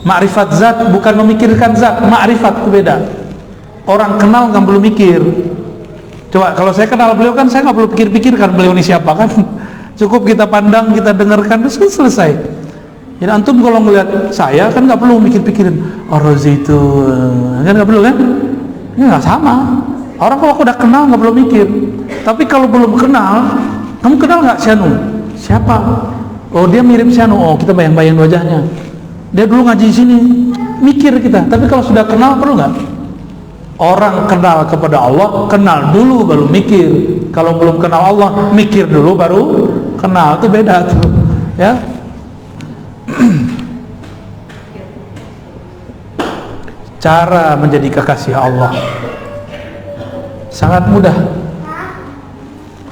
Ma'rifat zat bukan memikirkan zat, ma'rifat itu beda. Orang kenal nggak perlu mikir. Coba kalau saya kenal beliau kan, saya nggak perlu pikir-pikirkan beliau ini siapa kan. Cukup kita pandang, kita dengarkan, terus selesai. Jadi antum kalau melihat saya kan nggak perlu mikir-pikirin Ar-Razi itu, kan nggak perlu kan? Ini nggak sama. Orang kalau udah kenal nggak perlu mikir. Tapi kalau belum kenal, kamu kenal nggak Syanu? Siapa? Oh dia mirip Syanu. Oh kita bayang-bayang wajahnya. Dia dulu ngaji di sini. Mikir kita. Tapi kalau sudah kenal perlu nggak? Orang kenal kepada Allah, kenal dulu baru mikir. Kalau belum kenal Allah, mikir dulu baru kenal. Itu beda tuh, ya. Cara menjadi kekasih Allah sangat mudah.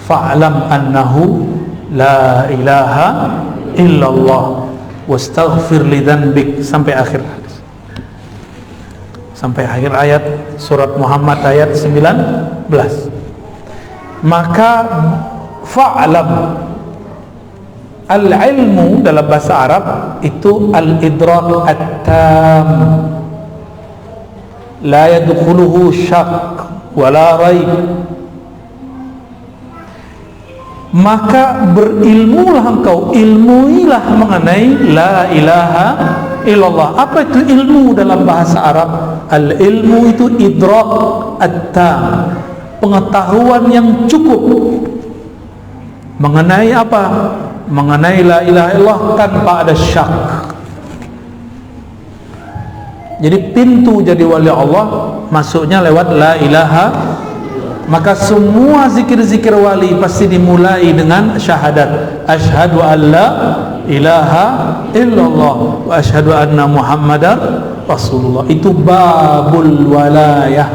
Fa'lam annahu la ilaha illallah wastaghfir li dhanbik, sampai akhir hadis, sampai akhir ayat surat Muhammad ayat 19. Maka fa'lam, al-ilmu dalam bahasa Arab itu al-idrak at-tam, la yadkhuluhu syak wala raib. Maka berilmulah engkau, ilmuilah mengenai la ilaha illallah. Apa itu ilmu dalam bahasa Arab? Al-ilmu itu idrak at-tam, pengetahuan yang cukup mengenai apa? Mengenai la ilaha illallah tanpa ada syak. Jadi pintu jadi wali Allah masuknya lewat la ilaha. Maka semua zikir-zikir wali pasti dimulai dengan syahadat, asyhadu an la ilaha illallah wa asyhadu anna muhammadar rasulullah. Itu babul walayah,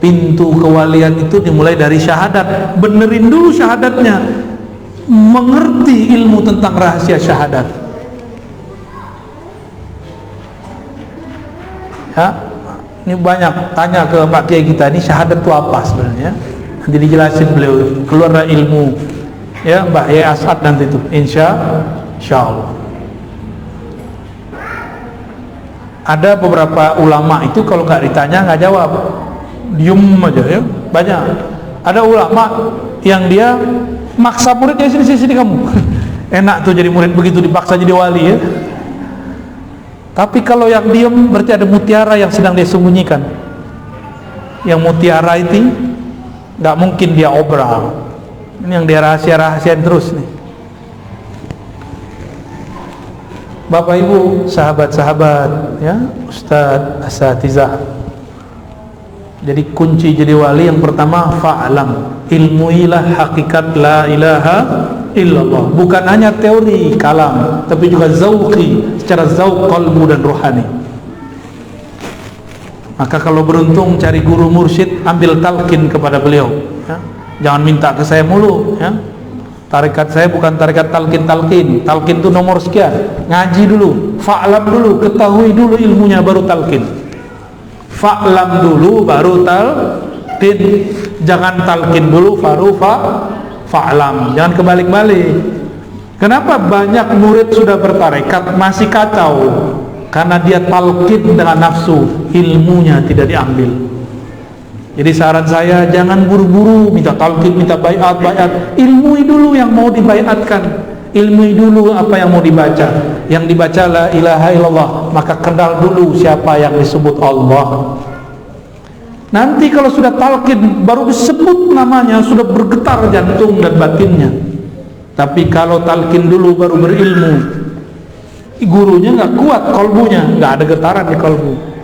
pintu kewalian itu dimulai dari syahadat. Benerin dulu syahadatnya, mengerti ilmu tentang rahasia syahadat, ya. Ini banyak tanya ke Pak Kiai kita, ini syahadat itu apa sebenarnya? Nanti dijelasin beliau, keluar ilmu, ya, Mbak Yai As'ad nanti itu, insya Allah. Ada beberapa ulama itu kalau nggak ditanya nggak jawab, diem aja, ya. Banyak. Ada ulama yang dia maksa muridnya, sini kamu. Enak tuh jadi murid begitu, dipaksa jadi wali ya. Tapi kalau yang diam berarti ada mutiara yang sedang dia sembunyikan. Yang mutiara itu nggak mungkin dia obral. Ini yang dia rahasian terus nih. Bapak Ibu, sahabat-sahabat ya, Ustadz, asatizah. Jadi kunci jadi wali yang pertama, fa'lam, ilmuilah hakikat la ilaha illallah. Bukan hanya teori kalam, tapi juga zauqi, secara zauq qalbu dan rohani. Maka kalau beruntung cari guru mursyid, ambil talqin kepada beliau ya. Jangan minta ke saya mulu ya. Tarekat saya bukan tarekat talqin. Talqin itu nomor sekian. Ngaji dulu, fa'lam dulu, ketahui dulu ilmunya baru talqin. Fa'lam dulu baru talqin. Jangan talqin dulu baru fa'lam. Jangan kebalik-balik. Kenapa banyak murid sudah bertarekat masih kacau? Karena dia talqin dengan nafsu, ilmunya tidak diambil. Jadi saran saya, jangan buru-buru minta talqin, minta baiat. Ilmui dulu yang mau dibaiatkan, ilmui dulu apa yang mau dibaca. Yang dibaca la ilaha illallah, maka kenal dulu siapa yang disebut Allah. Nanti kalau sudah talqin, baru disebut namanya, sudah bergetar jantung dan batinnya. Tapi kalau talqin dulu baru berilmu, gurunya nggak kuat kolbunya, nggak ada getaran di kolbu.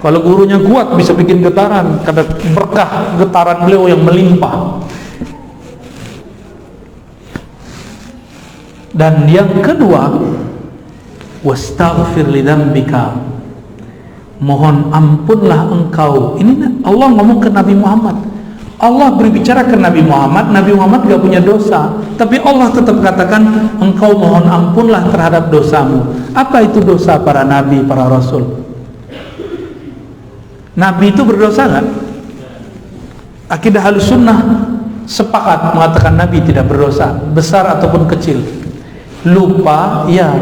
Kalau gurunya kuat bisa bikin getaran, karena berkah getaran beliau yang melimpah. Dan yang kedua, wastaghfir lidzambika, mohon ampunlah engkau. Ini Allah ngomong ke Nabi Muhammad. Allah berbicara ke Nabi Muhammad. Nabi Muhammad gak punya dosa, tapi Allah tetap katakan engkau mohon ampunlah terhadap dosamu. Apa itu dosa para nabi, para rasul? Nabi itu berdosa nggak? Akidah Ahlussunnah sepakat mengatakan Nabi tidak berdosa, besar ataupun kecil. Lupa ya,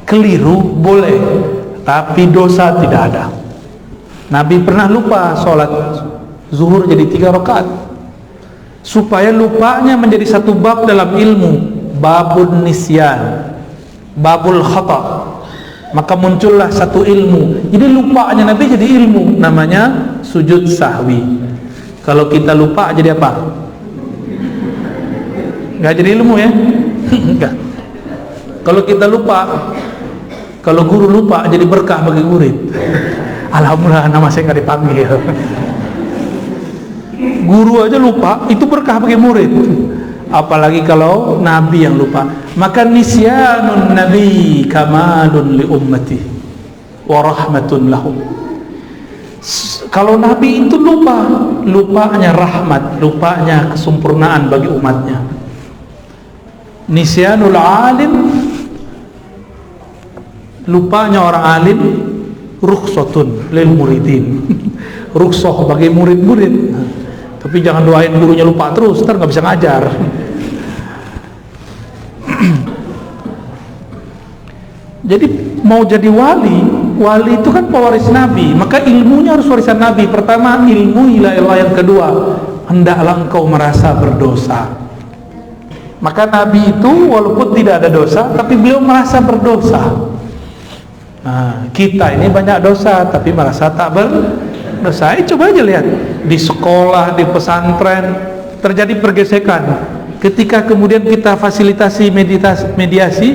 keliru boleh, tapi dosa tidak ada. Nabi pernah lupa sholat zuhur jadi 3 rakaat. Supaya lupanya menjadi satu bab dalam ilmu, babun nisyan, babul khata'. Maka muncullah satu ilmu. Jadi lupaannya Nabi jadi ilmu, namanya sujud sahwi. Kalau kita lupa jadi apa? Nggak jadi ilmu ya? Enggak. Kalau kita lupa, kalau guru lupa jadi berkah bagi murid. Alhamdulillah nama saya nggak dipanggil. Guru aja lupa, itu berkah bagi murid. Apalagi kalau Nabi yang lupa. Maka nisyanun Nabi kamalun li ummati wa rahmatun lahum. Kalau Nabi itu lupa, lupanya rahmat, lupanya kesempurnaan bagi umatnya. Nisyanul alim, lupanya orang alim, rukhsatun lil muridin. Rukhsah bagi murid-murid. Tapi jangan doain gurunya lupa terus, ntar nggak bisa ngajar. Jadi mau jadi wali itu kan pewaris Nabi, maka ilmunya harus warisan Nabi. Pertama ilmu ilah, yang kedua hendaklah engkau merasa berdosa. Maka Nabi itu walaupun tidak ada dosa, tapi beliau merasa berdosa. Nah, kita ini banyak dosa tapi merasa tak berdosa. Coba aja lihat di sekolah, di pesantren terjadi pergesekan. Ketika kemudian kita fasilitasi mediasi,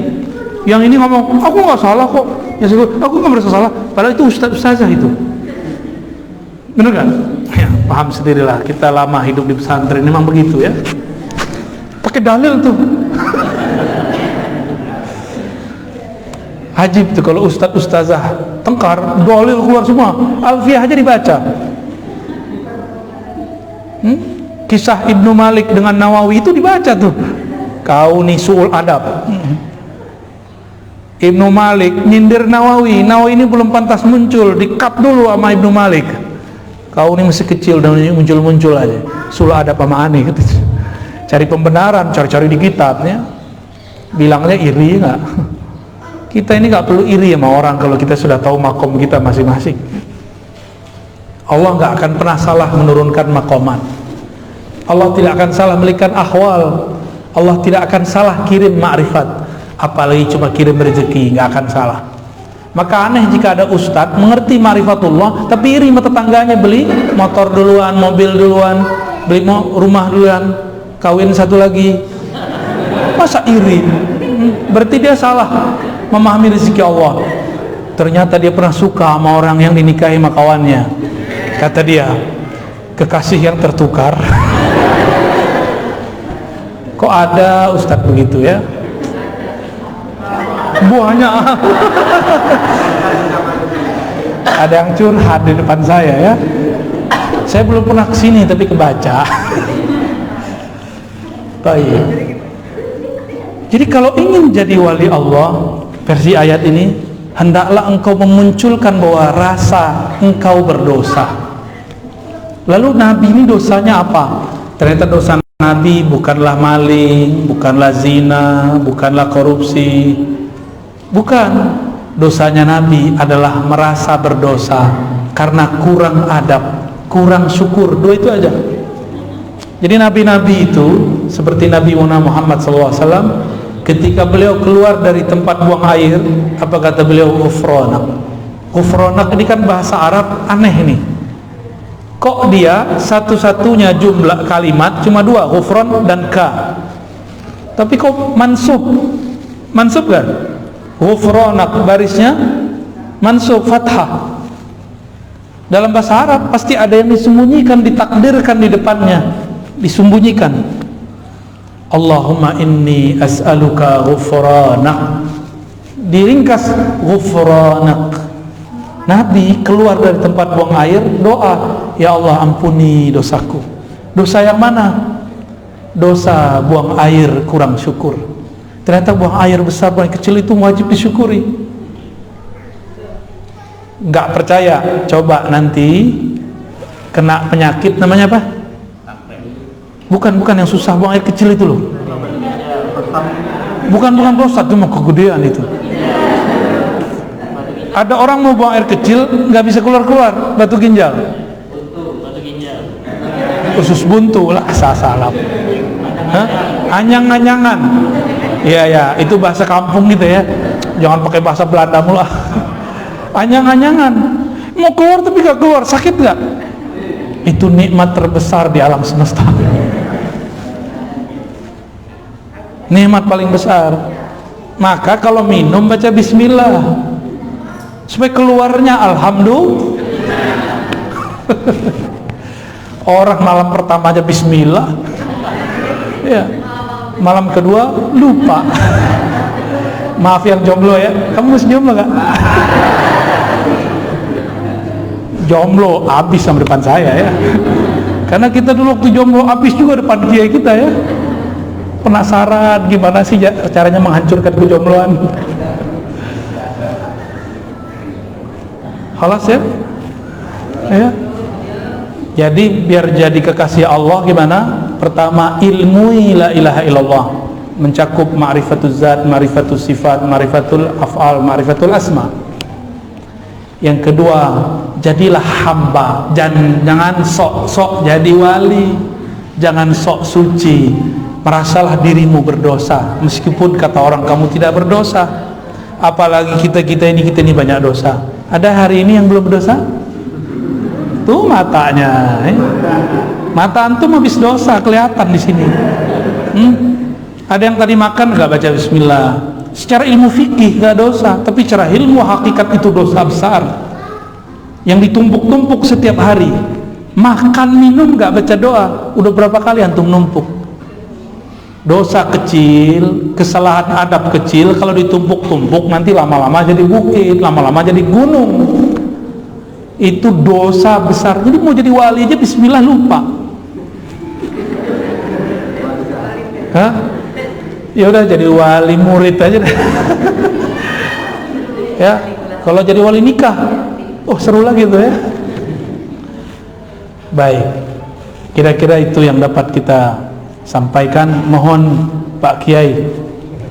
yang ini ngomong aku nggak salah kok, yang aku nggak merasa salah, padahal itu ustazah itu. Bener kan? Ya, paham sendirilah, kita lama hidup di pesantren memang begitu ya. Pakai dalil tuh. Ajib tuh kalau ustazah tengkar, dalil keluar semua, alfiah aja dibaca. Kisah Ibnu Malik dengan Nawawi itu dibaca tuh. Kau nih suul adab. Ibnu Malik nyindir Nawawi ini belum pantas muncul, di-cut dulu sama Ibnu Malik. Kau ini masih kecil dan muncul-muncul aja. Suul adab sama aneh gitu. Cari pembenaran, cari-cari di kitabnya. Bilangnya iri enggak? Kita ini nggak perlu iri sama orang kalau kita sudah tahu makom kita masing-masing. Allah nggak akan pernah salah menurunkan makomat. Allah tidak akan salah melihat ahwal. Allah tidak akan salah kirim ma'rifat, apalagi cuma kirim rezeki, nggak akan salah. Maka aneh jika ada ustadz mengerti ma'rifatullah tapi iri sama tetangganya, beli motor duluan, mobil duluan, beli rumah duluan, kawin satu lagi. Masa iri? Berarti dia salah memahami rezeki Allah. Ternyata dia pernah suka sama orang yang dinikahi sama kawannya. Kata dia, kekasih yang tertukar. Kok ada ustadz begitu ya? Banyak. Ada yang curhat di depan saya ya. Saya belum pernah kesini tapi kebaca. Baik. Jadi kalau ingin jadi wali Allah, versi ayat ini, hendaklah engkau memunculkan bahwa rasa engkau berdosa. Lalu Nabi ini dosanya apa? Ternyata dosa Nabi bukanlah maling, bukanlah zina, bukanlah korupsi. Bukan. Dosanya Nabi adalah merasa berdosa karena kurang adab, kurang syukur. Dua itu aja. Jadi nabi-nabi itu seperti Nabi Muhammad SAW, ketika beliau keluar dari tempat buang air, apa kata beliau? Ghufranak. Ghufranak ini kan bahasa Arab aneh nih. Kok dia satu-satunya jumlah kalimat cuma dua, ghufran dan ka. Tapi kok mansub? Mansub kan? Ghufranak barisnya mansub fathah. Dalam bahasa Arab pasti ada yang disembunyikan, ditakdirkan di depannya, disembunyikan. Allahumma inni as'aluka ghufranak, diringkas ghufranak. Nabi keluar dari tempat buang air, doa, ya Allah ampuni dosaku. Dosa yang mana? Dosa buang air kurang syukur. Ternyata buang air besar, buang air kecil itu wajib disyukuri. Nggak percaya, coba nanti kena penyakit namanya apa? Bukan yang susah, buang air kecil itu loh. Bukan prostat, itu mau kegedean itu. Ada orang mau buang air kecil nggak bisa keluar batu ginjal. Usus buntu lah, salah. Anyang-anyangan. Iya, itu bahasa kampung gitu ya. Jangan pakai bahasa Belanda mulu. Anyang-anyangan. Mau keluar tapi gak keluar, sakit gak? Itu nikmat terbesar di alam semesta. Nikmat paling besar. Maka kalau minum baca bismillah, supaya keluarnya alhamdulillah. Orang malam pertama aja bismillah, ya, malam kedua lupa. Maaf yang jomblo ya, kamu masih jomblo gak? Jomblo habis sama depan saya ya, karena kita dulu waktu jomblo habis juga depan kiai kita ya. Penasaran gimana sih caranya menghancurkan kejombloan. Halas ya, ya. Jadi biar jadi kekasih Allah gimana? Pertama, ilmu la ilaha illallah, mencakup ma'rifatul zat, ma'rifatul sifat, ma'rifatul af'al, ma'rifatul asma. Yang kedua, jadilah hamba. Jangan sok-sok jadi wali, jangan sok suci. Merasalah dirimu berdosa, meskipun kata orang kamu tidak berdosa. Apalagi kita ini banyak dosa. Ada hari ini yang belum berdosa? Tuh matanya, mata antum habis dosa kelihatan di sini. Ada yang tadi makan nggak baca bismillah. Secara ilmu fikih nggak dosa, tapi secara ilmu hakikat itu dosa besar yang ditumpuk-tumpuk setiap hari. Makan minum nggak baca doa, udah berapa kali antum numpuk? Dosa kecil, kesalahan adab kecil, kalau ditumpuk-tumpuk nanti lama-lama jadi bukit, lama-lama jadi gunung. Itu dosa besar. Jadi mau jadi wali aja bismillah lupa. Hah? Ya udah jadi wali murid aja deh. Ya, kalau jadi wali nikah, oh seru lagi tuh ya. Baik, kira-kira itu yang dapat kita sampaikan. Mohon Pak Kiai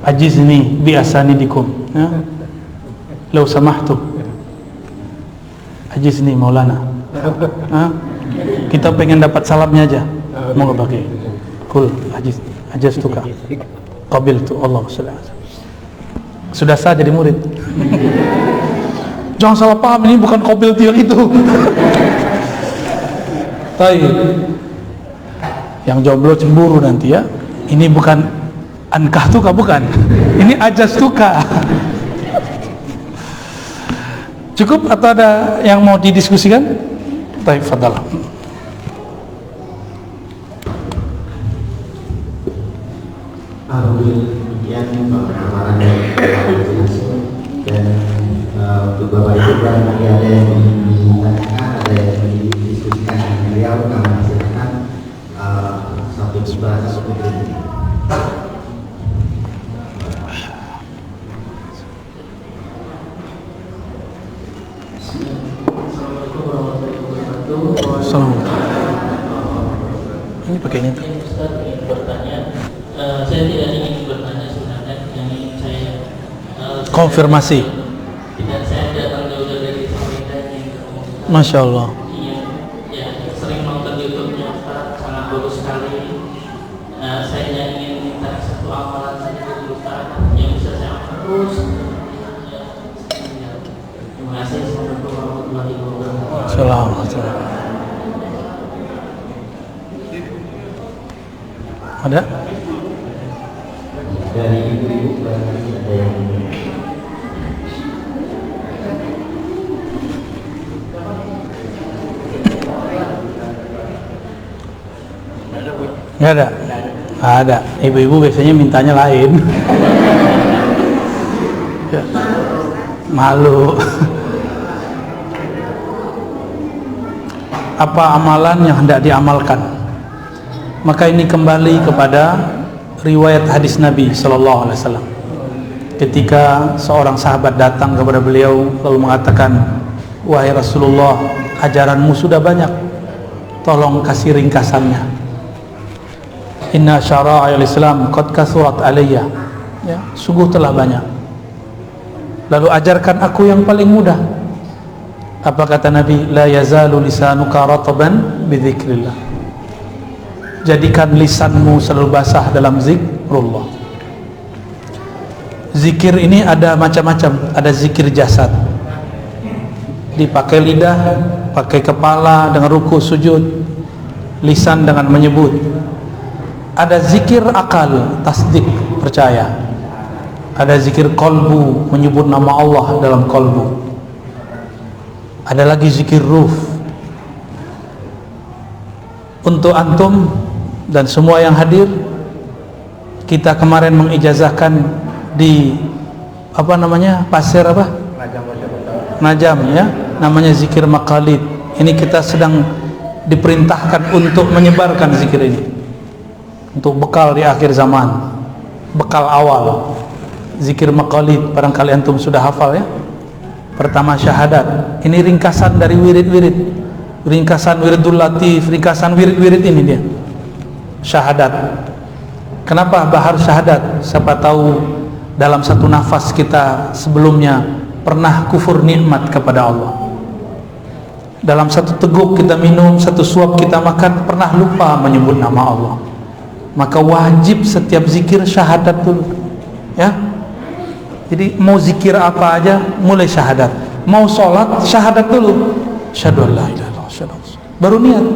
ajizni bi asanidikum, ya. Lau samahtu ajizni Maulana. Kita pengen dapat salamnya aja. Mau nggak pakai? Cool, ajiz. Ajastuka. Qabiltu. Allah SWT. Sudah sah jadi murid. Jangan salah paham, ini bukan qabiltu yang itu. Baik. Yang jomblo cemburu nanti ya. Ini bukan ankahtuka, bukan. Ini ajastuka. Cukup atau ada yang mau didiskusikan? Baik, fadal. Alhamdulillah, demikian amalan dan untuk Bapak Ibu barangkali ada yang ditanyakan, ada yang didiskusikan dengan beliau, kami silakan satu bahasa seperti ini. Assalamualaikum warahmatullahi wabarakatuh. Ini pakai ini tuh. Ustaz ingin bertanya, saya tidak ingin bertanya sebenarnya, yang ingin saya Konfirmasi. Tidak, saya datang jauh dari Samarinda ingin ketemu Ustaz. Masya Allah. Ingin, ya, sering nonton YouTube-nya Ustaz, sangat bagus sekali. Saya ingin minta satu amalan saja dari Ustaz yang bisa saya amalkan terus. Terima kasih. Assalamualaikum warahmatullahi wabarakatuh. Assalamualaikum. Ada? Dari ibu-ibu barangkali ada yang Nggak ada? Ada. Ibu-ibu biasanya mintanya lain. Ya. Malu. Apa amalan yang hendak diamalkan? Maka ini kembali kepada riwayat hadis Nabi Sallallahu Alaihi Wasallam. Ketika seorang sahabat datang kepada beliau lalu mengatakan, wahai Rasulullah, ajaranmu sudah banyak, tolong kasih ringkasannya. Inna syara'il Islam qad kasurat alayya. Ya, sungguh telah banyak. Lalu ajarkan aku yang paling mudah. Apa kata Nabi? La yazalu lisanuka rataban bidzikrillah. Jadikan lisanmu selalu basah dalam zikrullah. Zikir ini ada macam-macam. Ada zikir jasad, dipakai lidah, pakai kepala dengan ruku sujud, lisan dengan menyebut. Ada zikir akal, tasdik, percaya. Ada zikir kolbu, menyebut nama Allah dalam kolbu. Ada lagi zikir ruh. Untuk antum dan semua yang hadir, kita kemarin mengijazahkan di apa namanya, pasir apa? Najam ya, namanya zikir maqalid. Ini kita sedang diperintahkan untuk menyebarkan zikir ini, untuk bekal di akhir zaman, bekal awal. Zikir maqalid, barangkali antum sudah hafal ya. Pertama syahadat. Ini ringkasan dari wirid-wirid, ringkasan wiridul latif, ringkasan wirid-wirid ini dia. Syahadat. Kenapa bahar syahadat? Siapa tahu dalam satu nafas kita sebelumnya pernah kufur nikmat kepada Allah. Dalam satu teguk kita minum, satu suap kita makan, pernah lupa menyebut nama Allah. Maka wajib setiap zikir syahadat dulu. Ya. Jadi mau zikir apa aja mulai syahadat. Mau sholat syahadat dulu. Asyhadu an la ilaha illallah, asyhadu an la ilaha illallah. Baru niat.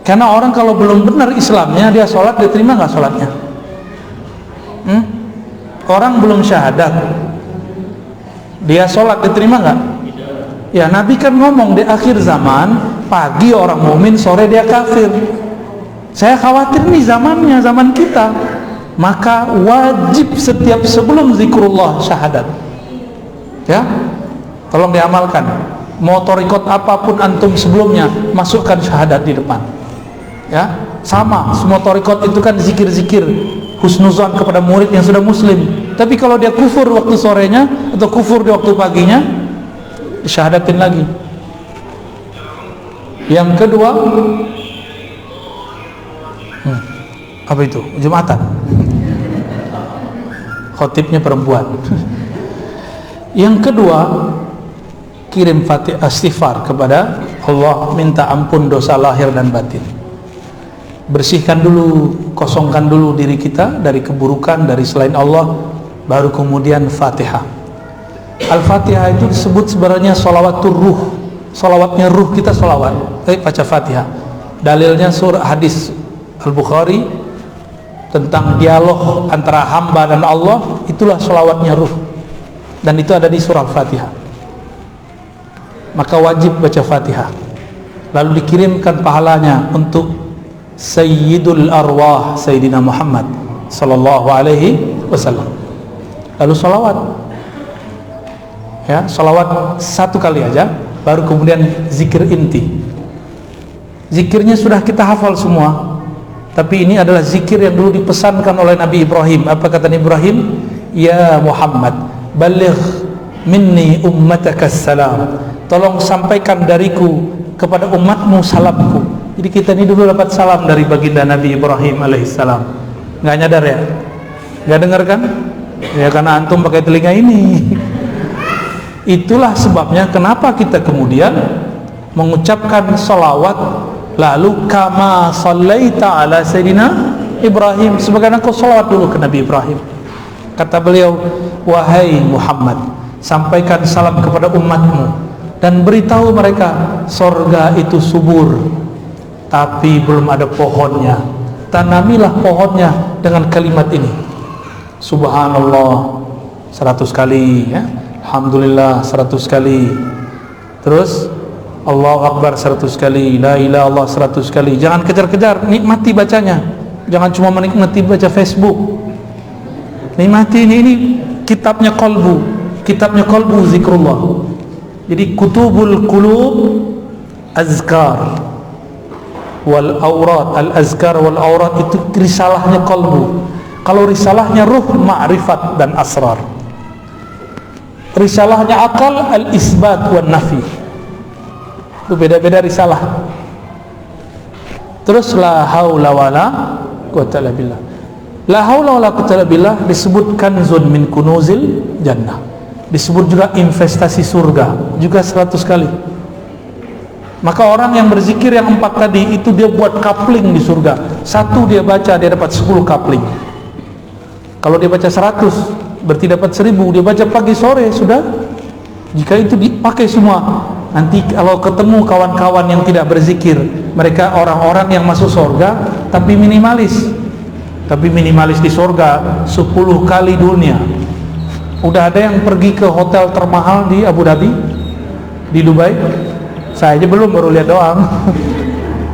Karena orang kalau belum benar Islamnya, dia sholat, diterima nggak sholatnya? Orang belum syahadat, dia sholat, diterima nggak? Ya, Nabi kan ngomong di akhir zaman, pagi orang mukmin, sore dia kafir. Saya khawatir nih zamannya, zaman kita. Maka wajib setiap sebelum zikrullah syahadat. Ya, tolong diamalkan. Mau torikot apapun antum sebelumnya, masukkan syahadat di depan. Ya, sama. Semua torikot itu kan zikir-zikir husnuzan kepada murid yang sudah muslim. Tapi kalau dia kufur waktu sorenya atau kufur di waktu paginya, disyahadatin lagi. Yang kedua, apa itu? Jumatan. Khotibnya perempuan. Yang kedua, kirim istighfar kepada Allah, minta ampun dosa lahir dan batin. bersihkan dulu, kosongkan dulu diri kita dari keburukan, dari selain Allah, baru kemudian Fatihah. Al-Fatihah itu disebut sebenarnya sholawatul ruh, sholawatnya ruh kita sholawat, baca Fatihah. Dalilnya surah hadis Al-Bukhari tentang dialog antara hamba dan Allah, itulah sholawatnya ruh, dan itu ada di surah Al-Fatihah. Maka wajib baca Fatihah, lalu dikirimkan pahalanya untuk Sayyidul Arwah Sayyidina Muhammad sallallahu alaihi wasallam. Lalu sholawat, ya, sholawat 1 kali aja, baru kemudian zikir inti. Zikirnya sudah kita hafal semua, tapi ini adalah zikir yang dulu dipesankan oleh Nabi Ibrahim. Apa kata Nabi Ibrahim? Ya Muhammad, baligh minni ummataka salam. Tolong sampaikan dariku kepada umatmu salamku. Jadi kita ini dulu dapat salam dari baginda Nabi Ibrahim alaihissalam. Nggak nyadar ya? Nggak dengar kan? Ya karena antum pakai telinga ini. Itulah sebabnya kenapa kita kemudian mengucapkan salawat, lalu kama sallaita ala Sayyidina Ibrahim, sebagaimana kau salawat dulu ke Nabi Ibrahim. Kata beliau, wahai Muhammad, sampaikan salam kepada umatmu dan beritahu mereka sorga itu subur, tapi belum ada pohonnya. Tanamilah pohonnya dengan kalimat ini, Subhanallah 100 kali, ya. Alhamdulillah 100 kali, terus Allahu Akbar 100 kali, La ilaha illallah 100 kali. Jangan kejar-kejar, nikmati bacanya. Jangan cuma menikmati baca Facebook. Nikmati ini kitabnya kolbu zikrullah. Jadi kutubul qulub azkar wal aurat, al azkar wal aurat itu risalahnya kolbu. Kalau risalahnya ruh, ma'rifat dan asrar. Risalahnya akal, al isbat wan nafi. Itu beda-beda risalah. Terus la haula wala quwwata illa billah. La haula wala quwwata illa billah disebut kanzun min kunuzil jannah. Disebut juga investasi surga, juga 100 kali. Maka orang yang berzikir yang 4 tadi itu dia buat coupling di surga. 1 dia baca, dia dapat 10 coupling. Kalau dia baca 100 berarti dapat 1000. Dia baca pagi sore sudah. Jika itu dipakai semua, nanti kalau ketemu kawan-kawan yang tidak berzikir, mereka orang-orang yang masuk surga tapi minimalis. Tapi minimalis di surga 10 kali dunia. Udah ada yang pergi ke hotel termahal di Abu Dhabi, di Dubai. Saya aja belum, baru lihat doang.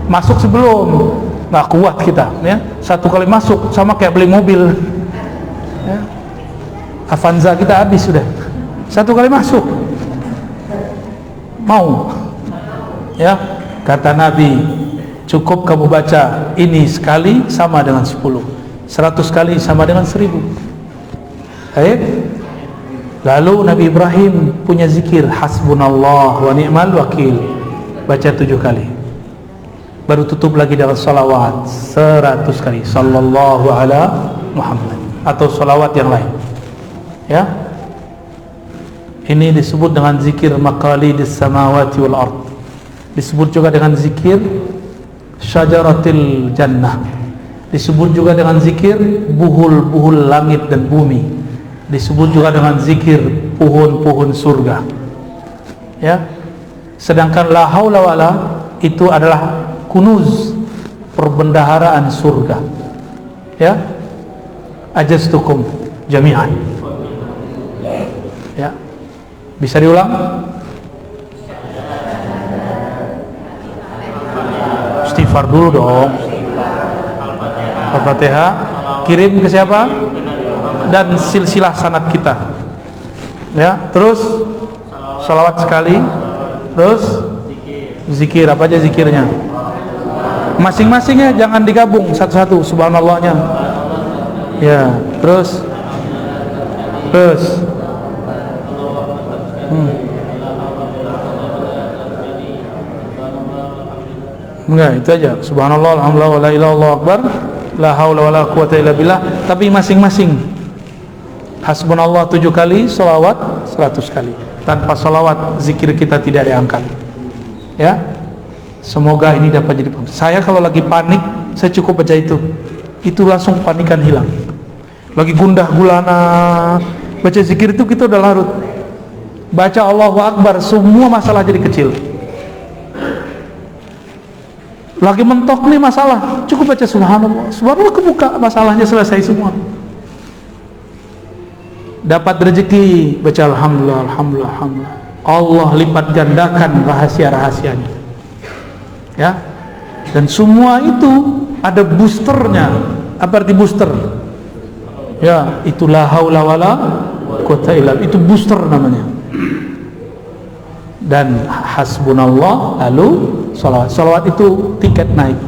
Masuk sebelum, nggak kuat kita, ya. 1 kali masuk sama kayak beli mobil, ya. Avanza kita habis sudah. 1 kali masuk, mau, ya. Kata Nabi, cukup kamu baca ini sekali sama dengan 10, 100 kali sama dengan 1000. Lalu Nabi Ibrahim punya zikir hasbunallah wa ni'mal wakil, baca 7 kali, baru tutup lagi dengan salawat 100 kali, sallallahu ala Muhammad, atau salawat yang lain, ya. Ini disebut dengan zikir maqalidis samawati wal ard. Disebut juga dengan zikir syajaratil jannah. Disebut juga dengan zikir buhul-buhul langit dan bumi. Disebut juga dengan zikir pohon-pohon surga, ya. Sedangkan la haula wala itu adalah kunuz, perbendaharaan surga, ya. Ajastukum jami'an, ya. Bisa diulang? Istighfar dulu dong. Al-Fatihah kirim ke siapa? Dan silsilah sanad kita, ya. Terus salawat sekali, terus zikir. Apa aja zikirnya? Masing-masingnya jangan digabung satu-satu, subhanallahnya, ya. Terus enggak, itu aja, subhanallah, alhamdulillah, wa la ilaha illallah akbar, la haula wala quwwata illa billah. Tapi masing-masing hasbunallah 7 kali, salawat 100 kali. Tanpa salawat zikir kita tidak diangkat, ya. Semoga ini dapat jadi. Saya kalau lagi panik saya cukup baca itu langsung kepanikan hilang. Lagi gundah gulana baca zikir itu kita udah larut. Baca Allahu Akbar, semua masalah jadi kecil. Lagi mentok nih masalah, cukup baca subhanallah, subhanallah, kebuka, masalahnya selesai semua. Dapat rezeki, baca alhamdulillah, alhamdulillah, alhamdulillah. Allah lipat gandakan rahasia-rahasianya. Ya. Dan semua itu ada boosternya. Apa arti booster? Ya, itulah haula wala quwata illa billah. Itu booster namanya. Dan hasbunallah, lalu salawat. Salawat itu tiket naik.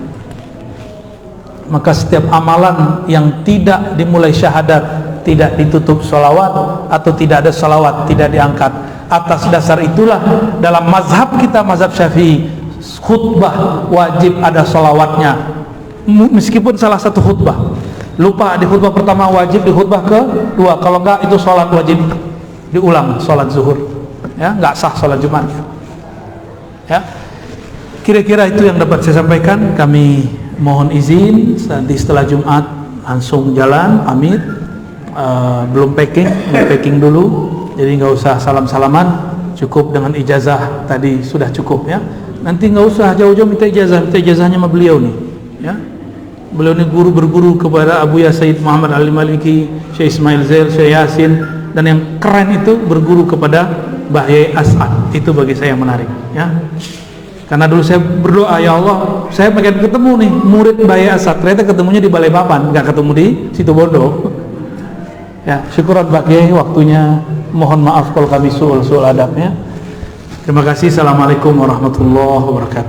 Maka setiap amalan yang tidak dimulai syahadat, tidak ditutup salawat, atau tidak ada salawat, tidak diangkat. Atas dasar itulah dalam mazhab kita, mazhab Syafi'i, khutbah wajib ada salawatnya, meskipun salah satu khutbah lupa di khutbah pertama, wajib di khutbah kedua. Kalau enggak, itu salat wajib diulang, salat zuhur, ya, enggak sah salat Jumat, ya. Kira-kira itu yang dapat saya sampaikan. Kami mohon izin, nanti setelah Jumat langsung jalan, pamit. Belum packing dulu, jadi nggak usah salam-salaman, cukup dengan ijazah tadi sudah cukup, ya. Nanti nggak usah jauh-jauh minta ijazahnya sama beliau nih, ya. Beliau ini berguru kepada Abu Ya Sayyid Muhammad Al-Maliki, Syekh Ismail Zail, Syekh Yasin, dan yang keren itu berguru kepada Mbah Yai As'ad. Itu bagi saya yang menarik, ya. Karena dulu saya berdoa, ya Allah, saya pengen ketemu nih murid Mbah Yai As'ad, ternyata ketemunya di Balikpapan, nggak ketemu di Situbondo. Ya, syukuran Pak Kiai, waktunya. Mohon maaf kalau kami suul adabnya. Terima kasih. Assalamualaikum warahmatullahi wabarakatuh.